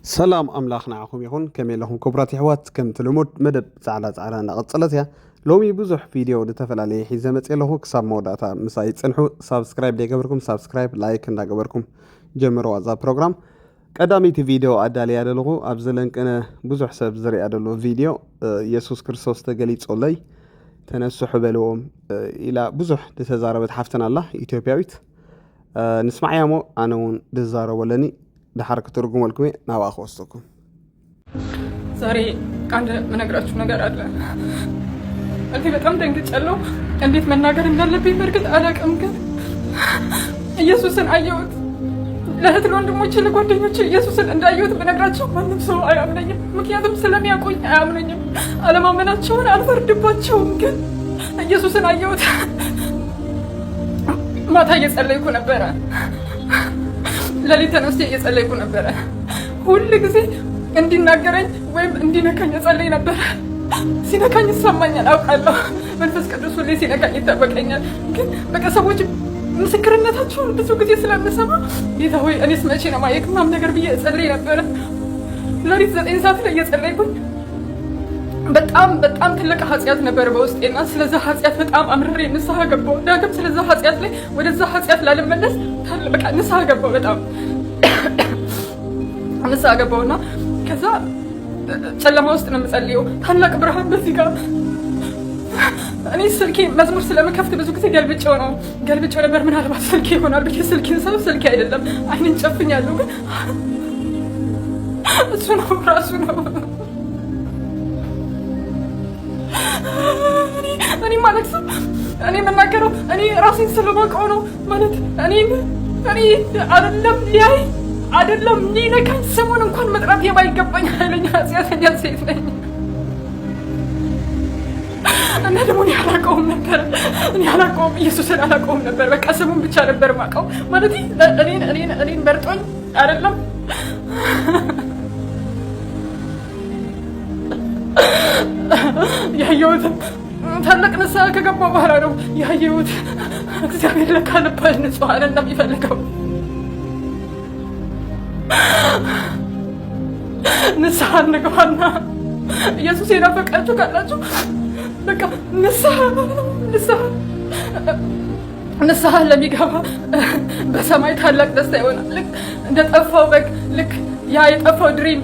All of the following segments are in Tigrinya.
سلام أملاخنا عخم يكون كمل لهم كبرات حوات كم تلمود مدب على نقصلتها لومي بزح فيديو دتفل عليه حزمت له كسب موداتا مسايد سنحو سبسكرايب دي قبركم سبسكرايب لايك ندا قبركم جمروا هذا بروجرام قدامي فيديو أدالي أدلغو أبزلنك أنا بزح سبزري أدلو فيديو يسوس كريستوس تقليد صلي تنسح بلوم إلى بزح تتزاربت حفتنا الله إثيوبياويت نسمع يامو أنا دزارة ولني لحركة ترجمة لكم ناوا أخوستكم. زاري عند منقرأت شو نقرأ له. أنتي بتأمل إنك تقلو عندي من ناقر إن الله بيمرقد علىك أمك. يسوع أيوت. لا تلون دموعي اللي قدي يجي يسوع عند أيوت منقرأت شو ما نفسه أيامني. مكيادم سلامي أقول أيامني. على ما منات شو أنا أفرد باتشو أمك. يسوع أيوت. ما تيجي الله يكون برا. للي تنسي يسأل يكون برا كل جزء عندي ناقرين وين عندي نكان يسأل نبرا سينا كان يسمعني أو الله من فسك الرسول سينا كان يتابعني ممكن بقى سويت مسكرنا تشون بس وقت يسلم نسمع إذا هو أنا سمعت شيء ما يك ما نقدر بيه يسأل نبرا للي تزاد إنسان لا يسأل يكون بتأم تلك حسيات نبرة بوست الناس لذا حسيات بتأم أمرري نسها قبوا ده قبل لذا حسيات لي ولذا حسيات لا لما الناس هلا بقى نسها قبوا بتأم نسها قبونا كذا سلم وسط نمسأليو هلا كبرهان بسيقا أنا سلكي مزمور سلامة كفت بزوج زي قلبي تشونا برمنا على بعض سلكي هنا ربي سلكي نسوي سلكي أيضا عيني نشوفني على لوجا شنو أنا ما نكسب أنا من ناقرو أنا راسي سلمك عنو مالت أنا عدلم نينا كان سمون مكون مدرب يباي قبني على سياسة جالسين أنا دموني على قوم نبر أنا على قوم يسوع على قوم نبر بس أسمون بتشار نبر معكو مالتي أنا برتون عدلم يا يود تلك نساك قبل بهرانو يا يود እግዚአብሔር ለካለበት ንጹሃን እንደሚፈልገው ንስሐ እንግባና ኢየሱስ የናፈቃችሁ ካላችሁ በቃ ንስሐ ለሚገባ በሰማይ ታላቅ ደስታ ይሆናል። ልክ እንደጠፋው በግ ልክ ያ የጠፋው ድሪም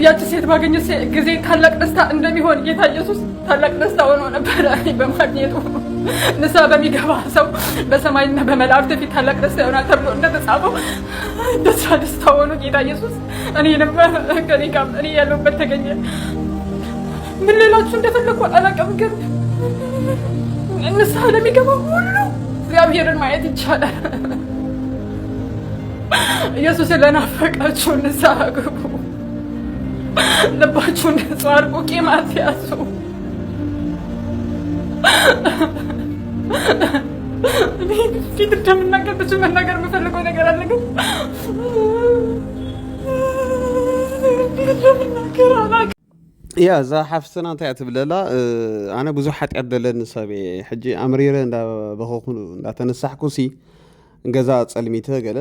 ያቺ ሴት ባገኘች ጊዜ ታላቅ ደስታ እንደሚሆን ጌታ ኢየሱስ ታላቅ ደስታ ሆኖ ነበር በማግኘቱ ንስሐ በሚገባ ሰው በሰማይና በመላእክት ፊት ታላቅ ደስታ ይሆናል ተብሎ እንደተጻፈው ደስታ ሆኖ ጌታ ኢየሱስ እኔንም ከኔ ጋር እኔ ያለሁበት ተገኘ። ምን ሌላችሁ እንደፈለኩ አላውቅም፣ ግን ንስሐ ለሚገባ ሁሉ እግዚአብሔርን ማየት ይቻላል። ኢየሱስ ለናፈቃችሁ ንስሐ ግቡ። ልባችሁን ንጹህ አድርጉ፣ ቂም አትያዙ። እኔ ፊት እንደምናገር ብዙ መናገር የምፈልገው ነገር አለ፣ ግን እንደምናገር አላውቅም። يا زا حفصنا أنت أتبللا أنا بزوج حتى أبدلن سبي حجي أمريرة دا بخون دا تنسح كوسي جزاء سلميته قال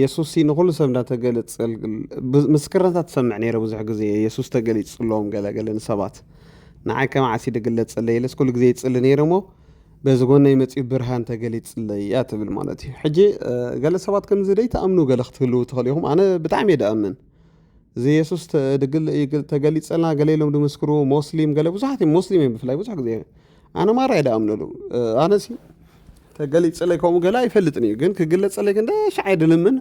يسوع سين كل سبب نتقلت مسكرة تسمعني ربوزح جزية يسوع تقلت صلهم قال نسبات نعاك مع سيد قلت صلي لس كل جزية صلني رمو بزقونا يمتي برهان تقلت صليات بالمالتي حجي قال سبات كم زي تأمنوا قال اختلوا تخليهم أنا بتعمد أمن زي يسوع تقلت صلنا قال لهم دمسكروا مسلم قال بزحتي مسلمين بفلاي بزح جزية أنا ما رأيت أمن له أنا سي تقلت صليك هم قال يفلتني جن كقلت صليك ده شعيد لمن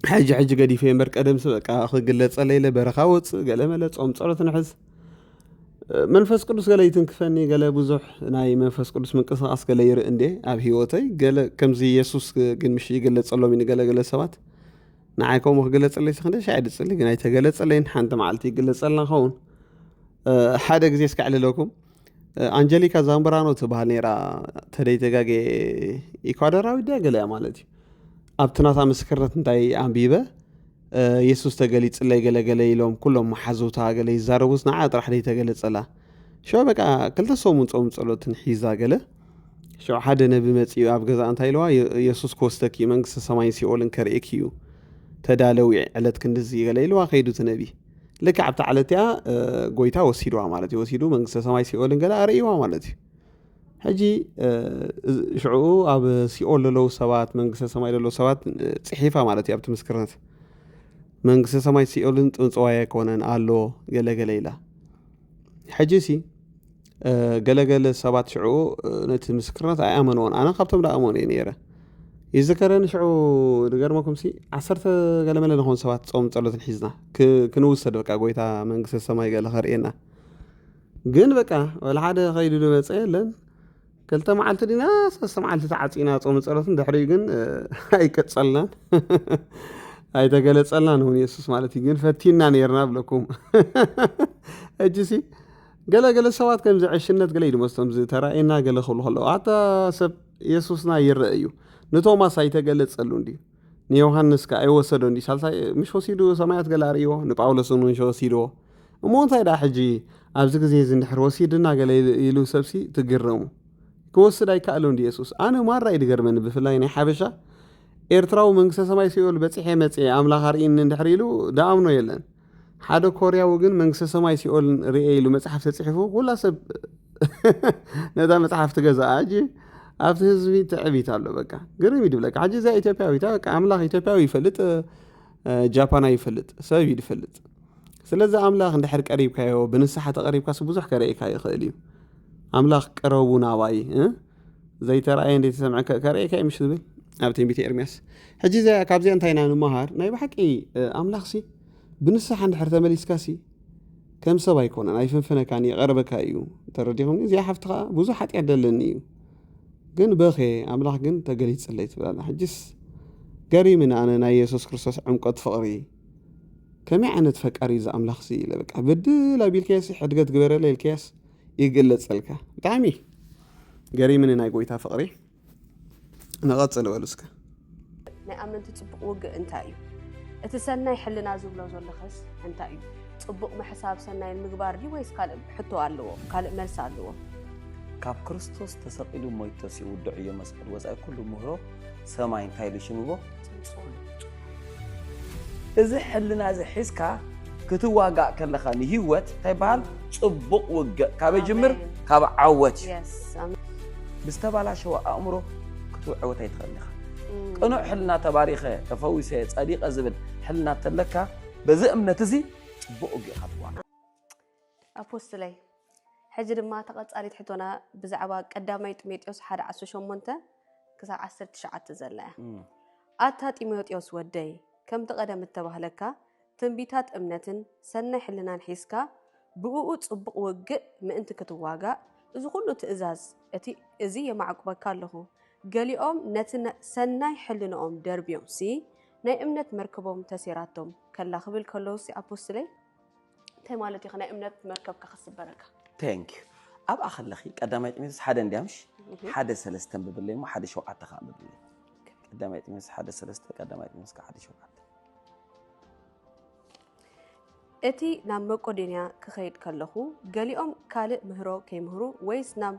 حاجة قدي في مرك أدم سبك أخذ قلت صلي له برخاوت قال ما لا تصوم صارت نحس منفس قدس قال يتنكفني قال بزح ناي منفس قدس من قصة أسك لا يرندي أبي هوتي قال كم زي يسوع جن مش يقلت صلوا من قال سوات نعاكم قلت صلي سخنده شعيد صلي جناي تقلت صلي حنت معلتي قلت صلنا خون حدا جزيس كعلى لكم أنجليكا زامبرانو تبهال نيرا تري تجاجي إكوادراوي ده قال يا مالتي أبتناث مسكرة نتاي أمبيبة يسوع تقلي تصلي قال يلوم كلهم محزوتها قال يزاروس نعاد راح لي تقلي تصلا شو بقى كل تصوم صلوة حيزا قال شو حدا نبي متي أبغى أنت هيلوا يسوع كوستك يمنكس سماي سيولن كريكيو تدالوي علت كندزي غليلوا خيدو تنبي لك عبت علتها قويتا وسيدوا مالتي وسيدوا من سماي سيولن قال أريوا مالتي حجي شعو أب سيول لو سوات من سماي لو سوات صحيفة مالتي أبت مسكرنت من سماي سيولن تنصوايا كونن قالو قال حجي سي قال سبات شعو نت مسكرنت أمنون أنا خبطهم لا أموني نيره يذكرن شعو دغرمكم سي 10 قال ملنا هون سبات صوم ጸሎትን ሒዝና ክንውሰድ በቃ ጎይታ መንግስተ ሰማይ ገለ ኸርኤና ግን በቃ ወላ ሓደ ኸይዱ መጽ የለን كلتا معلت دينا سمعلت تعصينا صوم ጸሎትን ድሕሪ ግን አይቀጸልናን አይተገለጸልናን ሆነ ኢየሱስ ማለት ግን ፈቲና ነርና ብለኩም እጅሲ ገለ ሰባት ከም ዝዕሽነት ገለ ይድመስቶም ተራእይና ገለ خلو خلو አታ ሰብ ኢየሱስና ይረአዩ ንቶማስ አይተገለጸሉ እንዲ ንዮሐንስ ከአይወሰዶ እንዲ ሳልሳይ ምሽ ወሲዱ ሰማያት ገላሪዮ ንጳውሎስን ምሽ ወሲዶ እሞንታይ ዳ ሕጂ ኣብዚ ግዜ ዝንድሕር ወሲድና ገለ ኢሉ ሰብሲ ትግረሙ ክወስድ አይካእሉ እንዲ ኢየሱስ ኣነ ማራ ይድገርመን ብፍላይ ናይ ሓበሻ ኤርትራው መንግስተ ሰማይ ሲኦል በጽሐ መጽ አምላኽ አርኢን እንድሕር ኢሉ ዳኣምኖ የለን ሓደ ኮርያው ግን መንግስተ ሰማይ ሲኦል ርኤ ኢሉ መጽሐፍ ተጽሒፉ ሁላ ሰብ ነዳ መጽሐፍ ትገዛ አጂ ኣብቲ ህዝቢ ትዕቢት ኣሎ በቃ ግርም ይድብለካ ሕጂ እዛ ኢትዮጵያዊታ በቃ ኣምላኽ ኢትዮጵያዊ ይፈልጥ ጃፓናዊ ይፈልጥ ሰብ ይፈልጥ ስለዚ ኣምላኽ እንድሕር ቀሪብካዮ ብንስሓ ተቐሪብካስ ብዙሕ ከረእካ ይኽእል እዩ ኣምላኽ ቀረቡ ናባይ ዘይተረኣየ እንዴት ሰምዐ ከረእካ ይምሽ ዝብል ኣብ ትንቢተ ኤርምያስ ሕጂ እዛ ካብዚኣ እንታይ ኢና ንመሃር ናይ ብሓቂ ኣምላኽ ሲ ብንስሓ እንድሕር ተመሊስካሲ ከም ሰብ ኣይኮነን ኣይፍንፍነካን ይቐርበካ እዩ ተረዲኹም እዚኣ ሓፍትኻ ብዙሕ ሓጢኣት ደለኒ እዩ ግን በኸ ኣምላኽ ግን ተገሊጽለይ ትብላላ ሕጂስ ገሪምን ኣነ ናይ ኢየሱስ ክርስቶስ ዕምቆት ፍቕሪ ከመይ ዓይነት ፈቃሪ ዛ ኣምላኽ ሲ ለበቃ ብድል ኣቢልክያስ ሕድገት ግበረለ ኢልክያስ ይግለጸልካ ብጣዕሚ ገሪምን ናይ ጎይታ ፍቕሪ ንቐጽል በሉስካ ናይ ኣመንቲ ጽቡቕ ውግእ እንታይ እዩ እቲ ሰናይ ሕልና ዝብሎ ዘለኸስ እንታይ እዩ ጽቡቕ ምሕሳብ ሰናይ ምግባር ዲ ወይስ ካልእ ሕቶ ኣለዎ ካልእ መልሲ ኣለዎ ካብ ክርስቶስ ተሰቂሉ ሞይቶ ሲውድዕ እዩ መስቀል ወጻኢ ኩሉ ምህሮ ሰማይ እንታይ ልሽምቦ እዚ ሕልና ዝሒዝካ ክትዋጋእ ከለኻ ንህይወት እንታይ በሃል ጽቡቕ ውግእ ካብ ጅምር ካብ ዓወት ብዝተባላሸወ ኣእምሮ ክትውዕወት ኣይትኽእል ኢኻ ቅኑዕ ሕልና ተባሪኸ ተፈዊሰ ጸዲቐ ዝብል ሕልና ተለካ በዚ እምነት እዚ ጽቡቕ ውግእ ኢኻ ትዋጋእ ኣፖስትለይ ሕጂ ድማ ተቐጻሊት ሕቶና ብዛዕባ ቀዳማይ ጢሞቴዎስ 1:18 ክሳብ 19 ዘለያ ኣታ ጢሞቴዎስ ወደይ ከም ተቐደም ተባህለካ ትንቢታት እምነትን ሰናይ ሕልናን ሒዝካ ብኡኡ ጽቡቕ ውግእ ምእንቲ ክትዋጋእ እዚ ኩሉ ትእዛዝ እዚ የማዕቁበካ ኣለኹ ገሊኦም ነቲ ሰናይ ሕልንኦም ደርብዮም ሲ ናይ እምነት መርከቦም ተሴራቶም ከላ ክብል ከለዉ ሲ ኣፖስትለይ እንታይ ማለት እዩ ናይ እምነት መርከብካ ክስበረካ ቴንክ ኣብ ኣኸለኺ ቀዳማይ ጢሞቴዎስ 1 እንዲያምሽ 1:3 ብብለይ ሞ 1:7 ከዓ ብብለይ ቀዳማይ ጢሞቴዎስ 1:3 ቀዳማይ ጢሞቴዎስ 1:7 እቲ ናብ መቄዶንያ ክኸይድ ከለኹ ገሊኦም ካልእ ምህሮ ከይምህሩ ወይስ ናብ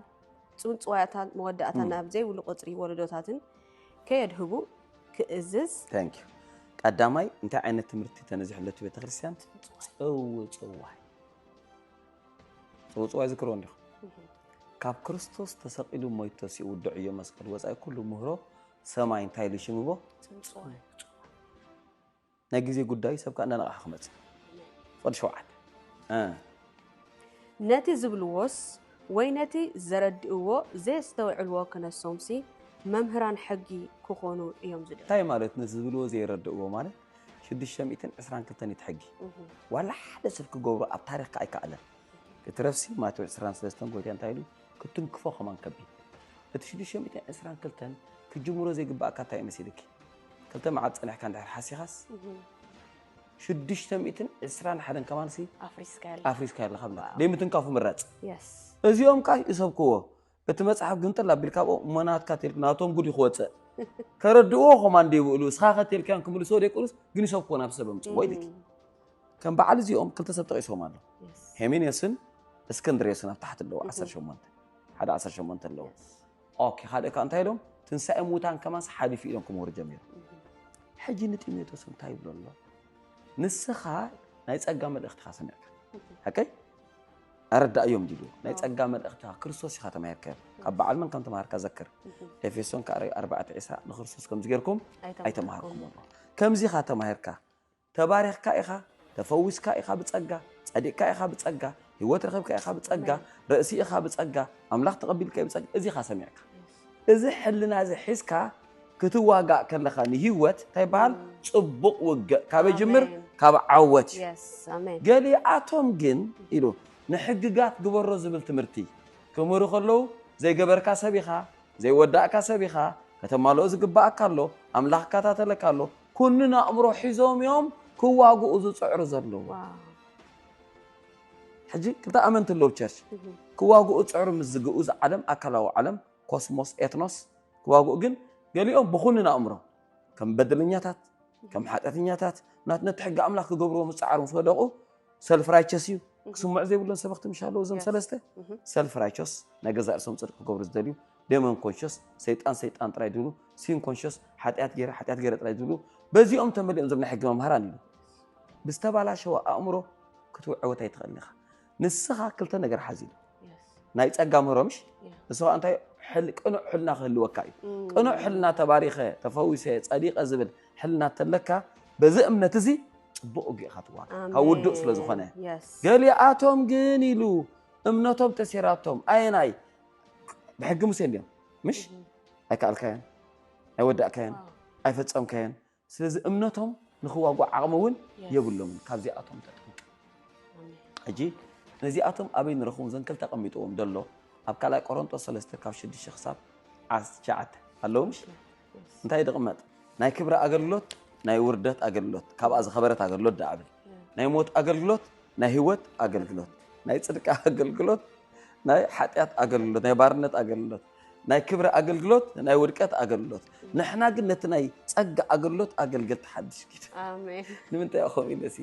ጽንጽዋያታት መወዳእታን ናብ ዘይብሉ ቁጽሪ ወለዶታትን ከየድህቡ ክእዝዝ ቴንክ ቀዳማይ እንታይ ዓይነት ትምህርቲ ተነዚሕለቱ ቤተ ክርስቲያን ጽውጽዋይ ዝክሮ እንዲኹ ካብ ክርስቶስ ተሰቂሉ ሞይቶ ሲውድዕ እዩ መስቀል ወጻኢ ኩሉ ምህሮ ሰማይ እንታይ ልሽምቦ ጽንጽዋይ ናይ ግዜ ጉዳይ ሰብካ እንዳነቕሓ ክመጽእ ፍቅድ 7 ነቲ ዝብልዎስ ወይ ነቲ ዘረድእዎ ዘስተውዕልዎ ከነሶምሲ መምህራን ሕጊ ክኾኑ እዮም ዝደልዩ እንታይ ማለት ነቲ ዝብልዎ ዘይረድእዎ ማለት 622 ይትሕጊ ዋላ ሓደ ሰብ ክገብሮ ኣብ ታሪክ ኣይከኣለን ክትረፍሲ ማቴዎስ 23 ጎይታ እንታይ ኢሉ ክትንክፎ ከማን ከቢ እቲ 622 ክጅምሮ ዘይግባእካ እንታይ መሲልኪ ክልተ መዓልቲ ፀኒሕካ እንድሕር ሓሲኻስ 621 كمان سي أفريسكا اللي خبلا ليه متنكافو مرات أزيوم كاي يسبكوا بتمسحب جنتلا بالكابو منات كاتيل ناتهم قولي خواتة كردوه كمان دي بقولوا سخاخة تيل كان كملوا سوري كولوس جني سبكوا نفسه بمس وايدك كان بعد زيوم كنت سبت رئيس همان همين يسن اسكندرية سنة تحت اللو 10 شمانت هذا 10 شمانت اللو أوكي هذا كان تايلهم تنسى موتان كمان حادي في إيدهم كمور جميل ሕጂ ንጢሞቴዎስ እንታይ ይብሎ ኣሎ ንስኻ ናይ ጸጋ መልእኽትኻ ሰሚዕካ ሕቀይ ኣረዳእዮም ዲሉ ናይ ጸጋ መልእኽትኻ ክርስቶስ ኢኻ ተማሂርከ ካብ በዓል መን ከም ተማሃርካ ዘክር ኤፌሶን 4:20 ንክርስቶስ ከም ዝገርኩም ኣይተማሃርኩም ኣሎ ከምዚ ኢኻ ተማሂርካ ተባሪኽካ ኢኻ ተፈዊስካ ኢኻ ብጸጋ ጸዲቕካ ኢኻ ብጸጋ ህይወት ረኸብካ ኢኻ ብጸጋ ርእሲ ኢኻ ብጸጋ ኣምላኽ ተቐቢልካ ብጸጋ እዚ ኢኻ ሰሚዕካ እዚ ሕልና እዚ ሒዝካ ክትዋጋእ ከለኻ ንህይወት እንታይ በሃል ጽቡቕ ውግእ ካበይ ጅምር ካብ ዓወት ገሊኣቶም ግን ኢሉ ንሕግጋት ግበሮ ዝብል ትምህርቲ ክምሩ ከለዉ ዘይገበርካ ሰብ ኢኻ ዘይወዳእካ ሰብ ኢኻ ከተማልኦ ዝግባእካ ኣሎ ኣምላኽ ካታተለካ ኣሎ ኩንን ኣእምሮ ሒዞም እዮም ክዋግኡ ዝፅዕሩ ዘለዉ ሕጂ ክልተ ኣመንቲ ኣለዉ ቸርች ክዋግኡ ዝፅዕሩ ምስ ዝግኡዝ ዓለም ኣካላዊ ዓለም ኮስሞስ ኤትኖስ ክዋግኡ ግን ገሊኦም ብኩንን ኣእምሮ ከም በደለኛታት ከም ሓጢአተኛታት ነቲ ሕጊ ኣምላኽ ክገብርዎ ምፅዓሩ ምስ ወደቑ ሰልፍ ራይቸስ እዩ ክስሙዕ ዘይብሎን ሰበኽቲ ምሻ ኣለዉ እዞም ሰለስተ ሰልፍ ራይቸስ ናይ ገዛ ርእሶም ፅድቂ ክገብሩ ዝደልዩ ደመን ኮንሽስ ሰይጣን ጥራይ ድብሉ ሲን ኮንሽስ ሓጢአት ገይረ ጥራይ ድብሉ በዚኦም ተመሊኦም ዞም ናይ ሕጊ መምሃራን ኢሉ ብዝተባላሸወ ኣእምሮ ክትውዕወት ኣይትኽእል ኢኻ ንስኻ ክልተ ነገር ሓዚሉ ናይ ጸጋ ምህሮምሽ ንስኻ እንታይ ቅኑዕ ሕልና ክህልወካ እዩ ቅኑዕ ሕልና ተባሪኸ ተፈዊሰ ጸዲቐ ዝብል ሕልና ተለካ በዚ እምነት እዚ ጽቡቕ ጌኻ ትዋጋ ካብ ውዱእ ስለ ዝኾነ ገሊኣቶም ግን ኢሉ እምነቶም ተሴራቶም ኣየናይ ብሕጊ ሙሴ እንዲኦም ምሽ ኣይከኣልካየን ኣይወዳእካየን ኣይፈጸምካየን ስለዚ እምነቶም ንኽዋጓዕ ዓቕሚ እውን የብሎምን ካብዚኣቶም ተጠንቀቕ ሕጂ ነዚኣቶም ኣበይ ንረኽቦም ዘንክል ተቐሚጥዎም ደሎ ኣብ ካልኣይ ቆሮንጦስ 3 ካብ 6 ክሳብ 19 ኣለዉ ምሽ እንታይ ድቕመጥ ናይ ክብሪ ኣገልግሎት ናይ ውርደት ኣገልግሎት ካብኣ ዝኸበረት ኣገልግሎት ዳዕብል ናይ ሞት ኣገልግሎት ናይ ህይወት ኣገልግሎት ናይ ጽድቂ ኣገልግሎት ናይ ሓጢአት ኣገልግሎት ናይ ባርነት ኣገልግሎት ናይ ክብሪ ኣገልግሎት ናይ ውድቀት ኣገልግሎት ንሕና ግን ነቲ ናይ ጸጋ ኣገልግሎት ኣገልግል ተሓድሽ ኪድ ኣሜን ንምንታይ ኣኸም ኢለሲ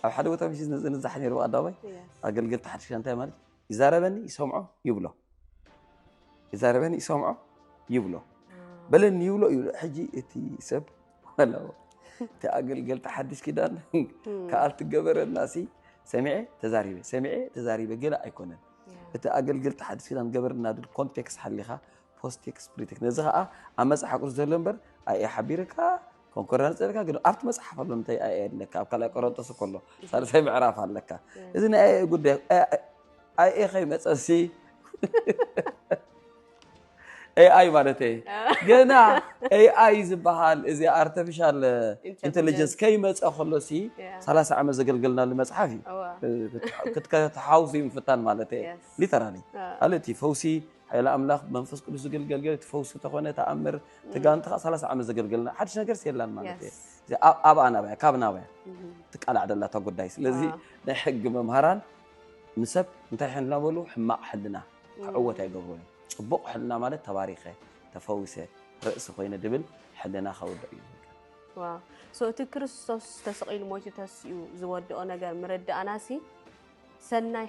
ኣብ ሓደ ቦታ ምሽ ንዛሕ ነይሩ ኣዳባይ ኣገልግል ተሓድሽ እንታይ ማለት ይዛረበኒ ይሰምዖ ይብሎ ይዛረበኒ ይሰምዖ ይብሎ በለኒ ይብሎ ይብሎ ሕጂ እቲ ሰብ ወላው ተኣገልግል ተሓድሽ ኪዳን ከኣል ትገበረናሲ ሰሚዐ ተዛሪበ ገለ ኣይኮነን እቲ ኣገልግል ተሓድሽ ኪዳን ገበርና ድል ኮንቴክስት ሓሊኻ ፖስቴክስ ፕሪቴክስ ነዚ ከዓ ኣብ መፅሓፍ ቅዱስ ዘሎ እምበር ኣየ ሓቢርካ ኮንኮረንስ ዘለካ ግን ኣብቲ መፅሓፍ ኣሎ እንታይ ኣየ ኣለካ ኣብ ካልኣይ ቆሮንጦስ እኮ ኣሎ ሳልሳይ ምዕራፍ ኣለካ እዚ ናይ ኣየ ጉዳይ ኣየ ከይመፀሲ AI ማለት ገና AI ዝበሃል እዚ artificial intelligence ከይመፀ ከሎሲ 30 ዓመት ዘገልግልናሉ መፅሓፍ እዩ ክትከታሓውዚ ምፍታን ማለት ሊተራሊ አለቲ ፈውሲ ኃይለ አምላክ መንፈስ ቅዱስ ዝገልገል ተፈውሲ ተኾነ ተአምር ተጋንተ 30 ዓመት ዘገልግልና ሓድሽ ነገር ሲላን ማለት ኣብኣና ባያ ካብና ባያ ትቃላዕ ደላ ተጉዳይ ስለዚ ናይ ሕጊ መምሃራን ንሰብ እንታይ ሕልና በሉ ሕማቅ ሕልና ክዕወት ኣይገብሩን ጽቡቕ ሕልና ማለት ተባሪኸ ተፈውሰ ርእሲ ኮይነ ድብል ሕልና ከውድእ እዩ ዋው ሶቲ ክርስቶስ ተሰቂሉ ሞቱ ተስዩ ዝወድኦ ነገር ምረዳእናሲ ሰናይ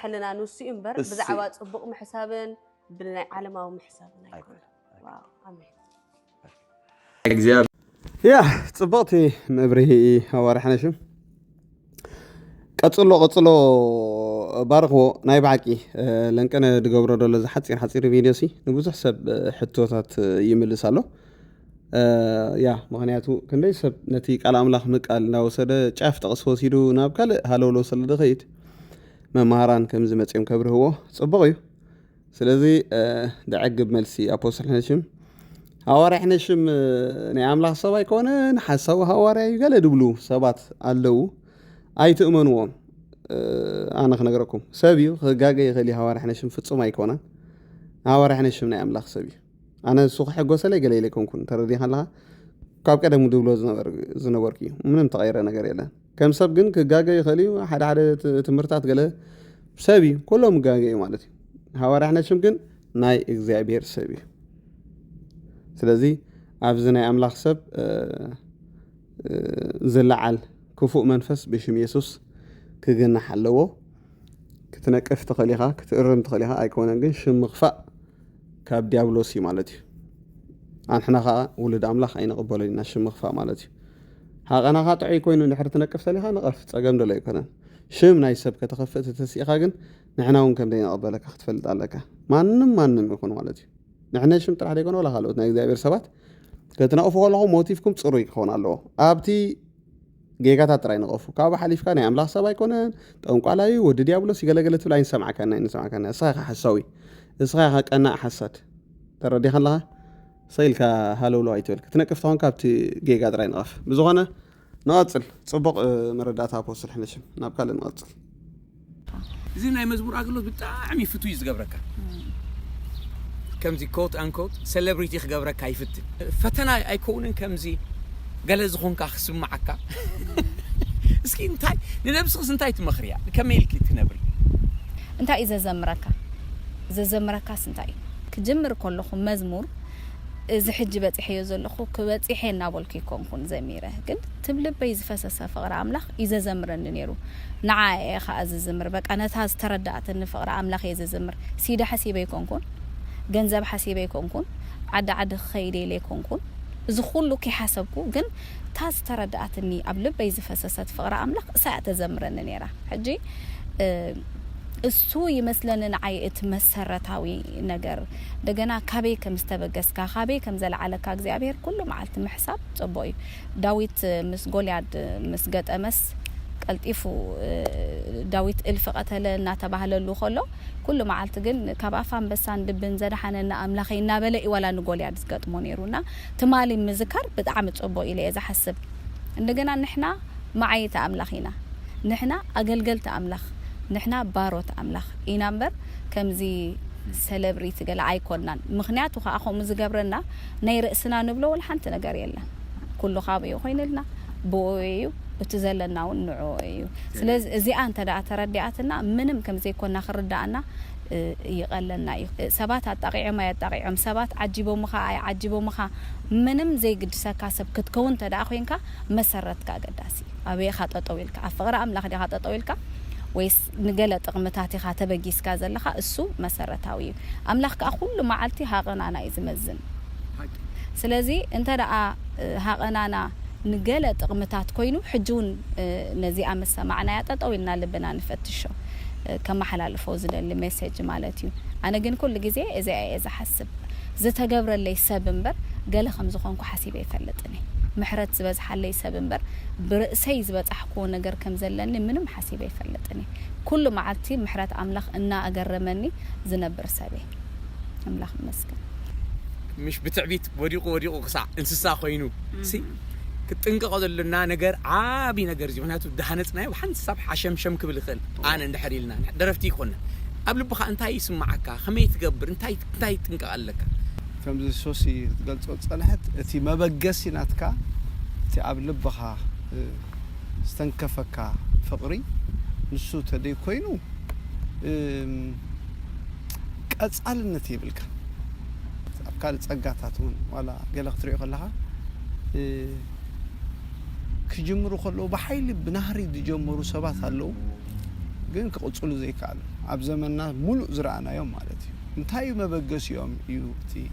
ሕልና ንሱ እምበር ብዛዕባ ጽቡቕ ምሕሳብን ብናይ ዓለማዊ ምሕሳብን ኣይኮነ ዋው አሜን እግዚአብሔር ያ ጽቡቕቲ መብርሂ ሃዋርሕነሽም ቀጽሎ ባርኽዎ ናይ ባዕቂ ለንቀነ ድገብሮ ደሎ ዝሓፂር ቪድዮ ሲ ንብዙሕ ሰብ ሕቶታት ይምልስ ኣሎ ያ ምክንያቱ ክንደይ ሰብ ነቲ ቃል ኣምላኽ ምቃል እናወሰደ ጫፍ ጠቕስ ወሲዱ ናብ ካልእ ሃለውሎ ስለ ድኸይድ መምሃራን ከምዚ መፅኦም ከብርህዎ ጽቡቕ እዩ ስለዚ ደዕግብ መልሲ ኣፖስትል ሕነሽም ሃዋርያ ሕነሽም ናይ ኣምላኽ ሰብ ኣይኮነን ሓሳቡ ሃዋርያ እዩ ገለ ድብሉ ሰባት ኣለዉ ኣይትእመንዎም ኣነ ክነግረኩም ሰብ እዩ ክጋገ ይኽእል ሃዋርያ ሕነሽም ፍጹም ኣይኮነን ሃዋርያ ሕነሽም ናይ ኣምላኽ ሰብ እዩ ኣነ እሱ ክሕጎሰለይ ገለ ኢለይኮንኩን ተረዲኻ ኣለኻ ካብ ቀደም ድብሎ ዝነበርኩ እዩ ምንም ተቐይረ ነገር የለን ከም ሰብ ግን ክጋገ ይኽእል እዩ ሓደ ትምህርታት ገለ ሰብ እዩ ኩሎም ክጋገ እዩ ማለት እዩ ሃዋርያ ሕነሽም ግን ናይ እግዚኣብሔር ሰብ እዩ ስለዚ ኣብዚ ናይ ኣምላኽ ሰብ ዝለዓል ክፉእ መንፈስ ብሽም ኢየሱስ ክግናሕ ኣለዎ ክትነቅፍ ትኽእል ኢኻ ክትእርም ትኽእል ኢኻ ኣይኮነን ግን ሽም ምኽፋእ ካብ ዲያብሎስ እዩ ማለት እዩ ኣንሕና ከዓ ውሉድ ኣምላኽ ኣይንቕበሎን ኢና ሽም ምኽፋእ ማለት እዩ ሃቐና ኻ ጥዑይ ኮይኑ ንድሕሪ ትነቅፍ ሰሊኻ ንቐፍ ፀገም ደሎ ኣይኮነን ሽም ናይ ሰብ ከተኸፍእ ተሲኢኻ ግን ንሕና እውን ከም ዘይንቕበለካ ክትፈልጥ ኣለካ ማንም ይኹን ማለት እዩ ንሕና ሽም ጥራሕ ደይኮነ ወላ ካልኦት ናይ እግዚኣብሔር ሰባት ከተነቕፉ ከለኹም ሞቲፍኩም ፅሩይ ክኸውን ኣለዎ ኣብቲ ጌጋታት ጥራይ ንቐፉ ካብኡ ሓሊፍካ ናይ ኣምላኽ ሰብ ኣይኮነን ጠንቋላዩ ወዲ ዲያብሎስ ይገለገለ ትብል ኣይንሰማዓካና እስኻ ኢኻ ሓሳዊ እስኻ ኢኻ ቀናእ ሓሳድ ተረዲኻ ኣለኻ ሰይልካ ሃለውሎ ኣይትብል ክትነቅፍ ተኾንካ ኣብቲ ጌጋ ጥራይ ንቐፍ ብዝኾነ نقصل صبق مردات أبوسل إحنا شم نبكال نقصل زين أي مزبور أقوله بتاعمي فتوي زجبرك كم زي كوت أنكوت سيلبريتي خجبرك كيف فتنا أيكونن كم زي جلز خونك أخسم معك مسكين تاي نلبس خصن تاي تمخريا كمل كي تنبري أنت إذا زمرك سنتاي كجمر كلهم مزمور إذا حجبت حيوز الأخو كبت إحنا بالكي كون زميره قد تبلب بيز فساسة فقر عملاق إذا زمرن نيرو نعاي خاز زمر بك أنا تاز تردعت إن فقر عملاق إذا زمر سيدا حسيبي كون جنزب حسيبي كون عد خيري لي كون زخول كي حسبكو جن تاز تردعت إني قبل بيز فساسة فقر عملاق ساعة زمرن نيره حجي السوي مثلاً نعي اتمسرتاوي نجر دجنا كابي كم استبجس كابي كم زل على كاجزي عبير كله معلت محساب طبوي داويت مس جولياد مس جت أمس قلت إفو داويت الفقة لنا تبع له خلو كله معلت جن كابا فهم بس عند بنزل حنا أملاخينا بلاقي ولا نجولياد جت مونيرونا تمالي مذكر بدعم طبوي إلى إذا حسب دجنا نحنا معي تأملاخينا نحنا أقل تأملاخ نحنا باروت أملاخ إنامبر كم زي سيلبريتي قال عايكونان مخنياتو أخو مزجبرنا نيرأسنا نبلو والحنت نجار يلا كله خابي وخين لنا بويو وتزلنا ونعويو سلاز زي أنت دا تردياتنا منم كم زي كنا خردنا يقلنا سبات التقيع ما يتقيع سبات عجبوا مخا منم زي قد سكاسب كتكون تدا أخوينك مسرتك قداسي أبي خاطر طويلك أفقر أملاخ دي خاطر طويلك ويس نقلت قمتاتي خاتبة جيس كذا لخا السو مسرتاوي أملاخ كأخول معلتي هاقنا أنا إزمزن سلازي أنت رأى هاقنا أنا نقلت قمتات كوينو حجون نزي أمس معنا يتطويلنا لبنا نفتشو كما حلال فوز للمسج مالتي أنا جن كل جزء إذا حسب زت جبر اللي سبنبر قال خمس خونكو حسيبي فلتني محرت زبز حلي سبنبر برأسي زبز أحكو نجر كم زلني منهم حسيبي يفلتني كل معتي محرت أملاخ إنا أجرمني زنبر سبي أملاخ مسكن مش بتعبيت وريقو قصع انسسا خوينو سي كتنقض لنا نجر عابي نجر زي معناته دهنتنا وحنت صبح شمشم قبل خل أنا ندحري لنا درفتي كنا قبل بخا أنتي يسمعك خميت تقبر أنتي تنقل لك كم زي سوسي قلت صلحت تي ما بقسي ناتكا تي قبل بخا استنكفك فقري نسو تدي كوينو قصال نتي بلك ابكال صقاتاتون ولا قال اختريو خلها كجمرو خلو بحيل بنهري دجمرو سبات አለው ግን ከቆጽሉ ዘይካል አብ ዘመንና ሙሉ ዝራአና يوم مالتي انتاي مبغس يوم يوتي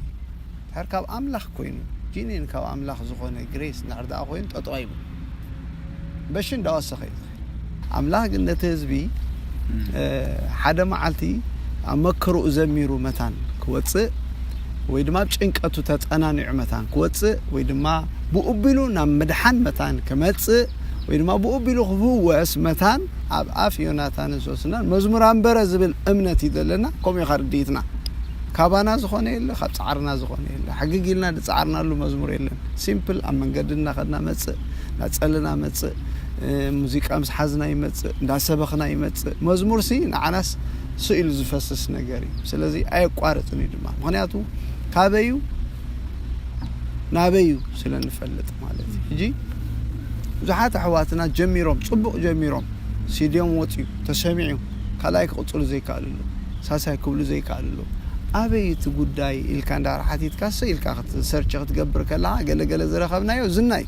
هركب أملاخ كوين جينين كاب أملاخ زخونة غريس نعرض أخوين تطويب بشين داوس خير أملاخ قلنا تزبي حدا معلتي أمكرو زميرو متان كوتس ويدما بشنكتو تتأنا نعمتان كوتس ويدما بقبلو نمدحان متان كمتس ويدما بقبلو خفوة اسمتان عافيوناتان سوسنا مزمور أمبرز بالأمنة دلنا كم يخرديتنا كابانا زخونة إلا خد صعرنا زخونة إلا حقيقي لنا صعرنا له مزمور إلا سيمبل أما نقدرنا خدنا متس نتسألنا متس موسيقى أمس حزنا يمتس ناسبخنا يمتس مزمور سي نعناس سئل زفسس نجاري سلازي أي قارتني دما مغنياتو كابيو نابيو سلان فلت مالتي يجي زحات حواتنا جميرهم صبق جميرهم سيديوم وطيو تسمعيو كلايك قصول زي كاللو ساساي كبلو زي كاللو أبيت قداي الكان دار حتيت كاسة الكان سيرش تقبر كلا قال زرخبنا يو زناي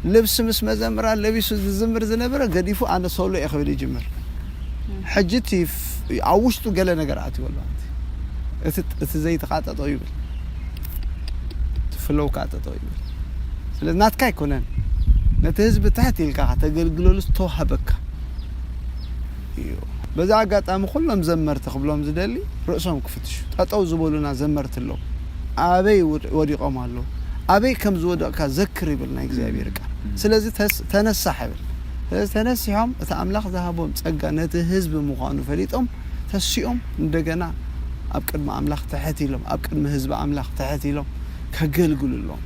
لبس مس مزمرة لبس الزمر زنبرة قد يفو أنا صولي أخوي جمر حجتي عوشتو قال نقرأتي والله أنت زي تقاطع طيب ፍለው ካጠጠው ይብል ስለዚህ ናትካ ይኮነን ነቲ ህዝብ ታሕት ኢልካ ተገልግሎልስ ተዋሃበካ እዩ በዛ አጋጣሚ ሁሉም ዘመርት ክብሎም ዝደሊ ርእሶም ክፍትሹ ጠጠው ዝበሉና ዘመርት ለው አበይ ወዲቆም አለው አበይ ከም ዝወደቅካ ዘክር ይብልና እግዚአብሔር ቃል ስለዚህ ተነሳህ ይብል ስለዚህ ተነሲሖም እቲ አምላኽ ዝሃቦም ጸጋ ነቲ ህዝብ ምዃኑ ፈሊጦም ተሲኦም እንደገና ኣብ ቅድሚ አምላኽ ተሕት ኢሎም ኣብ ቅድሚ ህዝብ አምላኽ ተሕት ኢሎም ከገልግሉሎም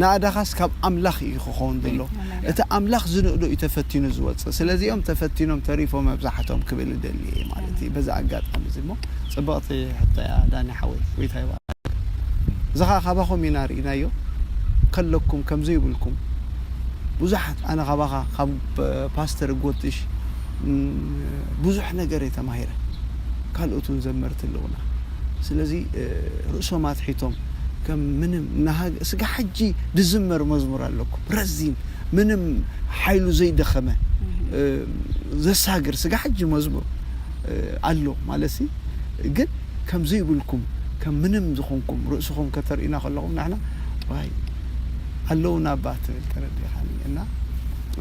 ናዳኻስ ካብ አምላኽ ይኽኾን ዘሎ እቲ አምላኽ ዝንእዶ ይተፈቲኑ ዝወጽእ ስለዚኦም ተፈቲኖም ተሪፎም መብዛሕቶም ክብል ደሊ ማለት እዩ በዛ አጋጣሚ ዝሞ ጽብቕቲ ሕታያ ዳኒ ሓወይ ወይታይ ዝኻ ካባኹም ኢና ርኢናዮ ከለኩም ከምዘ ይብልኩም ብዙሓት ኣነ ካባኻ ካብ ፓስተር ጎትሽ ብዙሕ ነገር የተማሂረ ካልኦቱን ዘመርት ኣለውና ስለዚ ርእሶም ኣትሒቶም ከም ምንም ስጋ ሕጂ ድዝመር መዝሙር ኣለኩም ረዚን ምንም ሓይሉ ዘይደኸመ ዘሳግር ስጋ ሕጂ መዝሙር ኣሎ ማለት ግን ከምዘ ይብልኩም ከም ምንም ዝኾንኩም ርእስኹም ከተርኢና ከለኹም ናሕና ዋይ ኣለውና ባት ተረዲኻኒ እና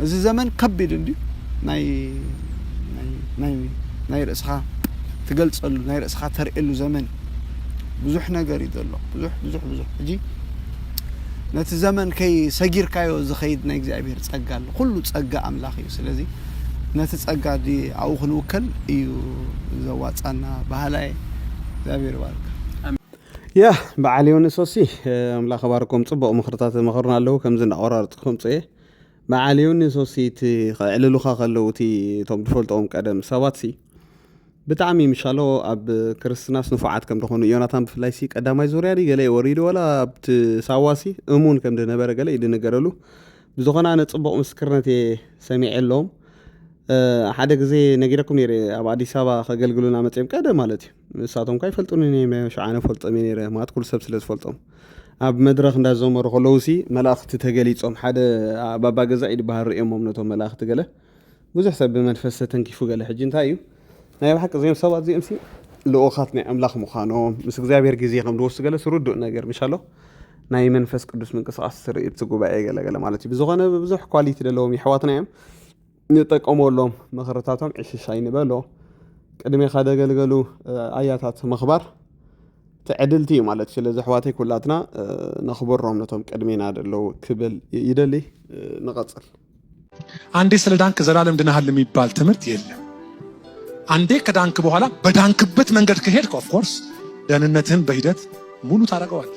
እዚ ዘመን ከቢድ እንዲ ናይ ርእስኻ ትገልጸሉ ናይ ርእስኻ ተርእሉ ዘመን ብዙሕ ነገር ይደሎ ብዙሕ እጂ ነቲ ዘመን ከይ ሰጊርካዮ ዝኸይድ ናይ እግዚአብሔር ጸጋ ኣሎ ኩሉ ጸጋ አምላኽ እዩ ስለዚ ነቲ ጸጋ ዲ ኣው ክንውከል እዩ ዘዋጻና ባህላይ እግዚአብሔር ባርክ ያ በዓል ዮኒሶሲ አምላኽ ባርኮም ጽቡቕ ምኽርታት መኽርና ኣለዉ ከምዚ እንዳቆራርጥኩም ጽየ በዓል ዮኒሶሲ እቲ ክዕልሉኻ ከለዉ እቲ ቶም ትፈልጦም ቀደም ሰባት ሲ ብጣዕሚ ምሻሎ ኣብ ክርስትናስ ንፉዓት ከም ዝኾኑ ዮናታን ብፍላይሲ ቀዳማይ ዙርያ ዲ ገለ ወሪዱ ወላ ኣብቲ ሳዋሲ እሙን ከም ዝነበረ ገለ ይድነገረሉ ብዝኾነ ኣነ ጽቡቕ ምስክርነት ሰሚዐ ኣለዎም ሓደ ግዜ ነጊረኩም ነይረ ኣብ አዲስ አበባ ከገልግሉና መጽም ቀደ ማለት እዩ ንሳቶም ካይ ፈልጡኒ ሸዓነ ፈልጦም ነይረ ማለት ኩሉ ሰብ ስለ ዝፈልጦም ኣብ መድረኽ እንዳዘመሩ ከለውሲ መላእኽቲ ተገሊጾም ሓደ ባባ ገዛኢ ድባሃር ርእዮሞም ነቶም መላእኽቲ ገለ ብዙሕ ሰብ ብመንፈስ ተንኪፉ ገለ ሕጂ እንታይ እዩ ናይ ብሓቂ እዚኦም ሰባት እዚኦም ሲ ልኡኻት ናይ ኣምላኽ ምዃኖም ምስ እግዚአብሔር ግዜ ከም ድወስዱ ገለ ስሩዱእ ነገር ምሻሎ ናይ መንፈስ ቅዱስ ምንቅስቃስ ትርኢት ጉባኤ ገለ ማለት እዩ ብዝኾነ ብዙሕ ኳሊቲ ዘለዎም ይሕዋትና እዮም ንጠቀመሎም መኽረታቶም ዕሽሻይ ንበሎ ቅድሜ ካደገልገሉ ኣያታት መኽባር ትዕድልቲ ማለት ስለዚ ኣሕዋተይ ኩላትና ነኽብሮም ነቶም ቅድሜና ደለው ክብል ይደሊ ንቐጽል አንዴ ስለ ዳንክ ዘላለም ድነሃል የሚባል ትምህርት የለም አንዴ ከዳንክ በኋላ በዳንክበት መንገድ ከሄድክ ኦፍ ኮርስ ደህንነትህን በሂደት ሙሉ ታረጋዋል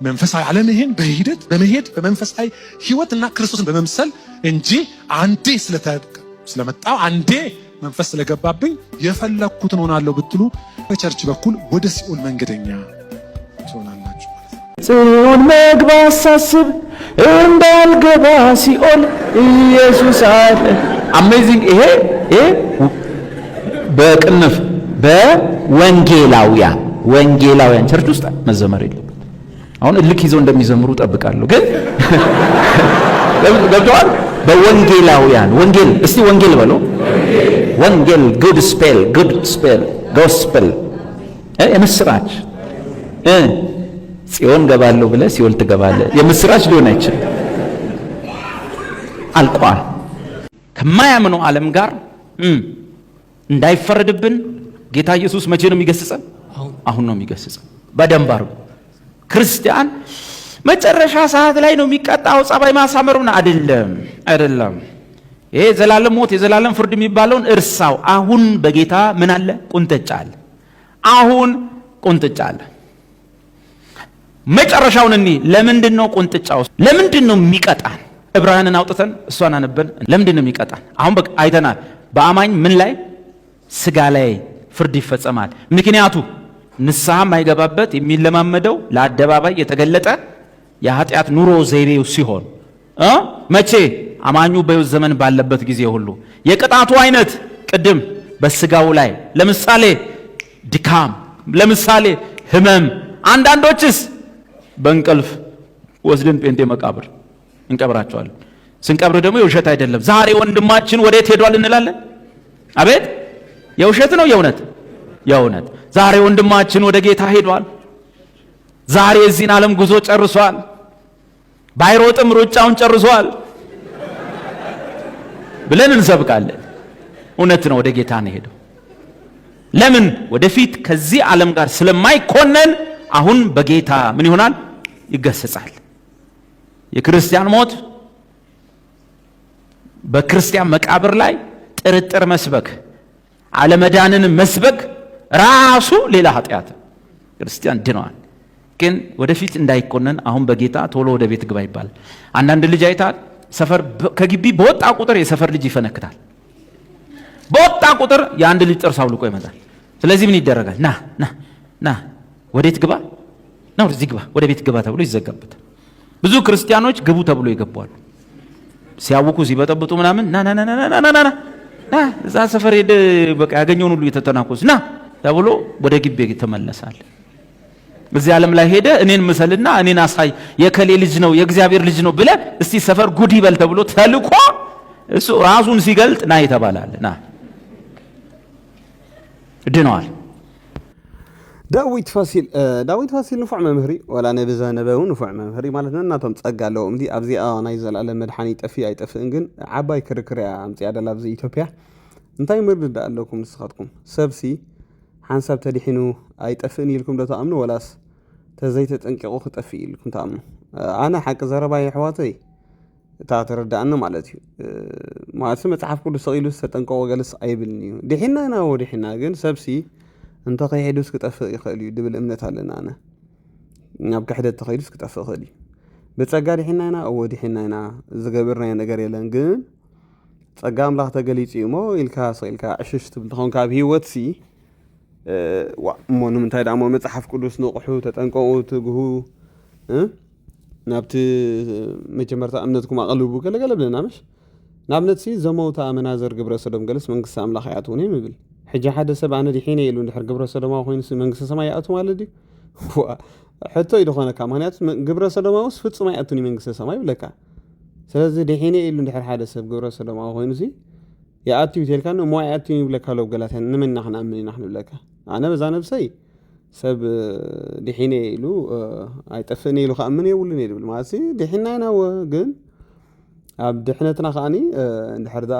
መንፈሳዊ ዓለምህን በሂደት በመሄድ በመንፈሳዊ ህይወትና ክርስቶስን በመምሰል እንጂ አንዴ ስለመጣው አንዴ መንፈስ ስለገባብኝ የፈለኩትን ሆናለሁ ብትሉ በቸርች በኩል ወደ ሲኦል መንገደኛ ትሆናላችሁ ማለት ነው። ጽዮን መግባት ሳስብ እንዳልገባ ሲኦል ኢየሱስ አለ። አሜዚንግ ይሄ በቅንፍ በወንጌላውያን ቸርች ውስጥ መዘመር የለም። አሁን እልክ ይዘው እንደሚዘምሩ ጠብቃለሁ ግን ገብቷል። በወንጌላውያን ወንጌል እስቲ ወንጌል በለው ወንጌል ጉድ ስፔል ጎስፔል የምስራች ጽዮን ገባለሁ ብለህ ሲኦል ትገባለህ የምስራች ሊሆን አይችልም። አልቋል። ከማያምኑ ዓለም ጋር እንዳይፈረድብን ጌታ ኢየሱስ መቼ ነው የሚገስጸን? አሁን ነው የሚገስጸን። በደንብ አርጉ። ክርስቲያን መጨረሻ ሰዓት ላይ ነው የሚቀጣው ጸባይ ማሳመሩን አይደለም። ይሄ ዘላለም ሞት የዘላለም ፍርድ የሚባለውን እርሳው። አሁን በጌታ ምን አለ? ቁንጥጫ አለ። አሁን ቁንጥጫ አለ። መጨረሻውን እኔ ለምንድን ነው ቁንጥጫው? ለምንድን ነው የሚቀጣን? ዕብራውያንን አውጥተን እሷን አነበን። ለምንድን ነው የሚቀጣን? አሁን በቃ አይተናል። በአማኝ ምን ላይ? ስጋ ላይ ፍርድ ይፈጸማል። ምክንያቱ ንስሐ ማይገባበት የሚለማመደው ለአደባባይ የተገለጠ የኃጢአት ኑሮ ዘይቤው ሲሆን መቼ? አማኙ በሕይወት ዘመን ባለበት ጊዜ ሁሉ። የቅጣቱ አይነት ቅድም በስጋው ላይ ለምሳሌ ድካም፣ ለምሳሌ ህመም፣ አንዳንዶችስ በእንቅልፍ ወስደን ጴንጤ መቃብር እንቀብራቸዋለን። ስንቀብር ደግሞ የውሸት አይደለም። ዛሬ ወንድማችን ወዴት ሄዷል እንላለን። አቤት የውሸት ነው የእውነት? ዛሬ ወንድማችን ወደ ጌታ ሄዷል። ዛሬ የዚህን ዓለም ጉዞ ጨርሷል። ባይሮጥም ሩጫውን ጨርሷል ብለን እንሰብካለን። እውነት ነው፣ ወደ ጌታ ነው ሄደው። ለምን? ወደፊት ከዚህ ዓለም ጋር ስለማይኮነን አሁን በጌታ ምን ይሆናል? ይገሰጻል። የክርስቲያን ሞት በክርስቲያን መቃብር ላይ ጥርጥር መስበክ፣ አለመዳንን መስበክ ራሱ ሌላ ኃጢአት። ክርስቲያን ድነዋል፣ ግን ወደፊት እንዳይኮነን አሁን በጌታ ቶሎ ወደ ቤት ግባ ይባላል። አንዳንድ ልጅ አይታል፣ ሰፈር ከግቢ በወጣ ቁጥር የሰፈር ልጅ ይፈነክታል። በወጣ ቁጥር የአንድ ልጅ ጥርስ አውልቆ ይመጣል። ስለዚህ ምን ይደረጋል? ና ና ና ወዴት ግባ? ና ወደዚህ ግባ፣ ወደ ቤት ግባ ተብሎ ይዘጋበታል። ብዙ ክርስቲያኖች ግቡ ተብሎ ይገባሉ። ሲያውቁ ሲበጠብጡ ምናምን ና ና ና ና ና ና እዛ ሰፈር ሄደ በቃ ያገኘውን ሁሉ የተተናኮስ ና ተብሎ ወደ ግቢ ተመለሳል። በዚህ ዓለም ላይ ሄደ እኔን ምሰልና እኔን አሳይ የከሌ ልጅ ነው የእግዚአብሔር ልጅ ነው ብለ እስቲ ሰፈር ጉድ ይበል ተብሎ ተልኮ እሱ ራሱን ሲገልጥ ና ይተባላል። ና ድነዋል። ዳዊት ፋሲል ንፉዕ መምህሪ ወላ ነብዛ ነበው ንፉዕ መምህሪ ማለት ነው። እናቶም ጸጋ ኣለዎም እንዲ ኣብዚኣ ናይ ዘለኣለም መድሓኒት ጠፊ ኣይጠፍእን ግን ዓባይ ክርክርያ ኣምፅያ ደላ ኣብዚ ኢትዮጵያ እንታይ ምርድዳእ ኣለኩም ንስኻትኩም? ሰብሲ ሓንሳብ ተዲሒኑ ኣይጠፍእን ኢልኩም ዶ ተኣምኑ ወላስ ተዘይተጠንቂቑ ክጠፍእ ኢልኩም ተኣምኑ? ኣነ ሓቂ ዘረባይ ኣሕዋተይ እታ ተረዳእኒ ማለት እዩ። ማለት መፅሓፍ ቅዱስ ተቒሉ ዝተጠንቀቆ ገለስ ኣይብልን እዩ። ዲሒና ኢና ወዲሒና ግን ሰብሲ እንተ ከይሄዱስ ክጠፍእ ይኽእል እዩ ድብል እምነት ኣለና። ኣነ ናብ ክሕደት ተኸይዱስ ክጠፍእ ይኽእል እዩ። ብፀጋ ዲሒና ኢና ዲሒና ኢና ዝገበርናዮ ነገር የለን። ግን ፀጋ ኣምላኽ ተገሊፁ እዩ እሞ ኢልካ ስኢልካ ዕሽሽ ትብል ትኸውን ካብ ሂወት ሲ እሞ ንምንታይ ዳሞ መፅሓፍ ቅዱስ ንቑሑ ተጠንቀቑ ትግሁ ናብቲ መጀመርታ እምነትኩም ኣቐልቡ ገለገለ ብለና መሽ ናብነት ሲ ዘመውታ መናዘር ግብረ ሰዶም ገለስ መንግስቲ ኣምላኽ ይኣትውን ይብል ሕጂ ሓደ ሰብ ኣነ ዲሒነ ኢሉ እንድሕር ግብረ ሰዶማ ኮይኑ መንግስቲ ሰማይ ይኣቱ ማለት ድዩ? ሕቶ እዩ ድኾነካ። ምክንያቱ ግብረ ሰዶማውስ ፍፁም ኣይኣቱን መንግስቲ ሰማይ ይብለካ። ስለዚ ዲሒነ ኢሉ እንድሕር ሓደ ሰብ ግብረ ሰዶማ ኮይኑ ሲ ይኣቱ ይተልካ እሞ ኣይኣቱ ይብለካ ለው ገላትያ ንመና ክንኣምን ኢና ክንብለካ። ኣነ በዛ ነብሰይ ሰብ ዲሒነ ኢሉ ኣይጠፍእኒ ኢሉ ከኣምን የብሉን እየ ድብል ማለት ዲሒና ኢና ግን ኣብ ድሕነትና ከዓኒ እንድሕር ዳ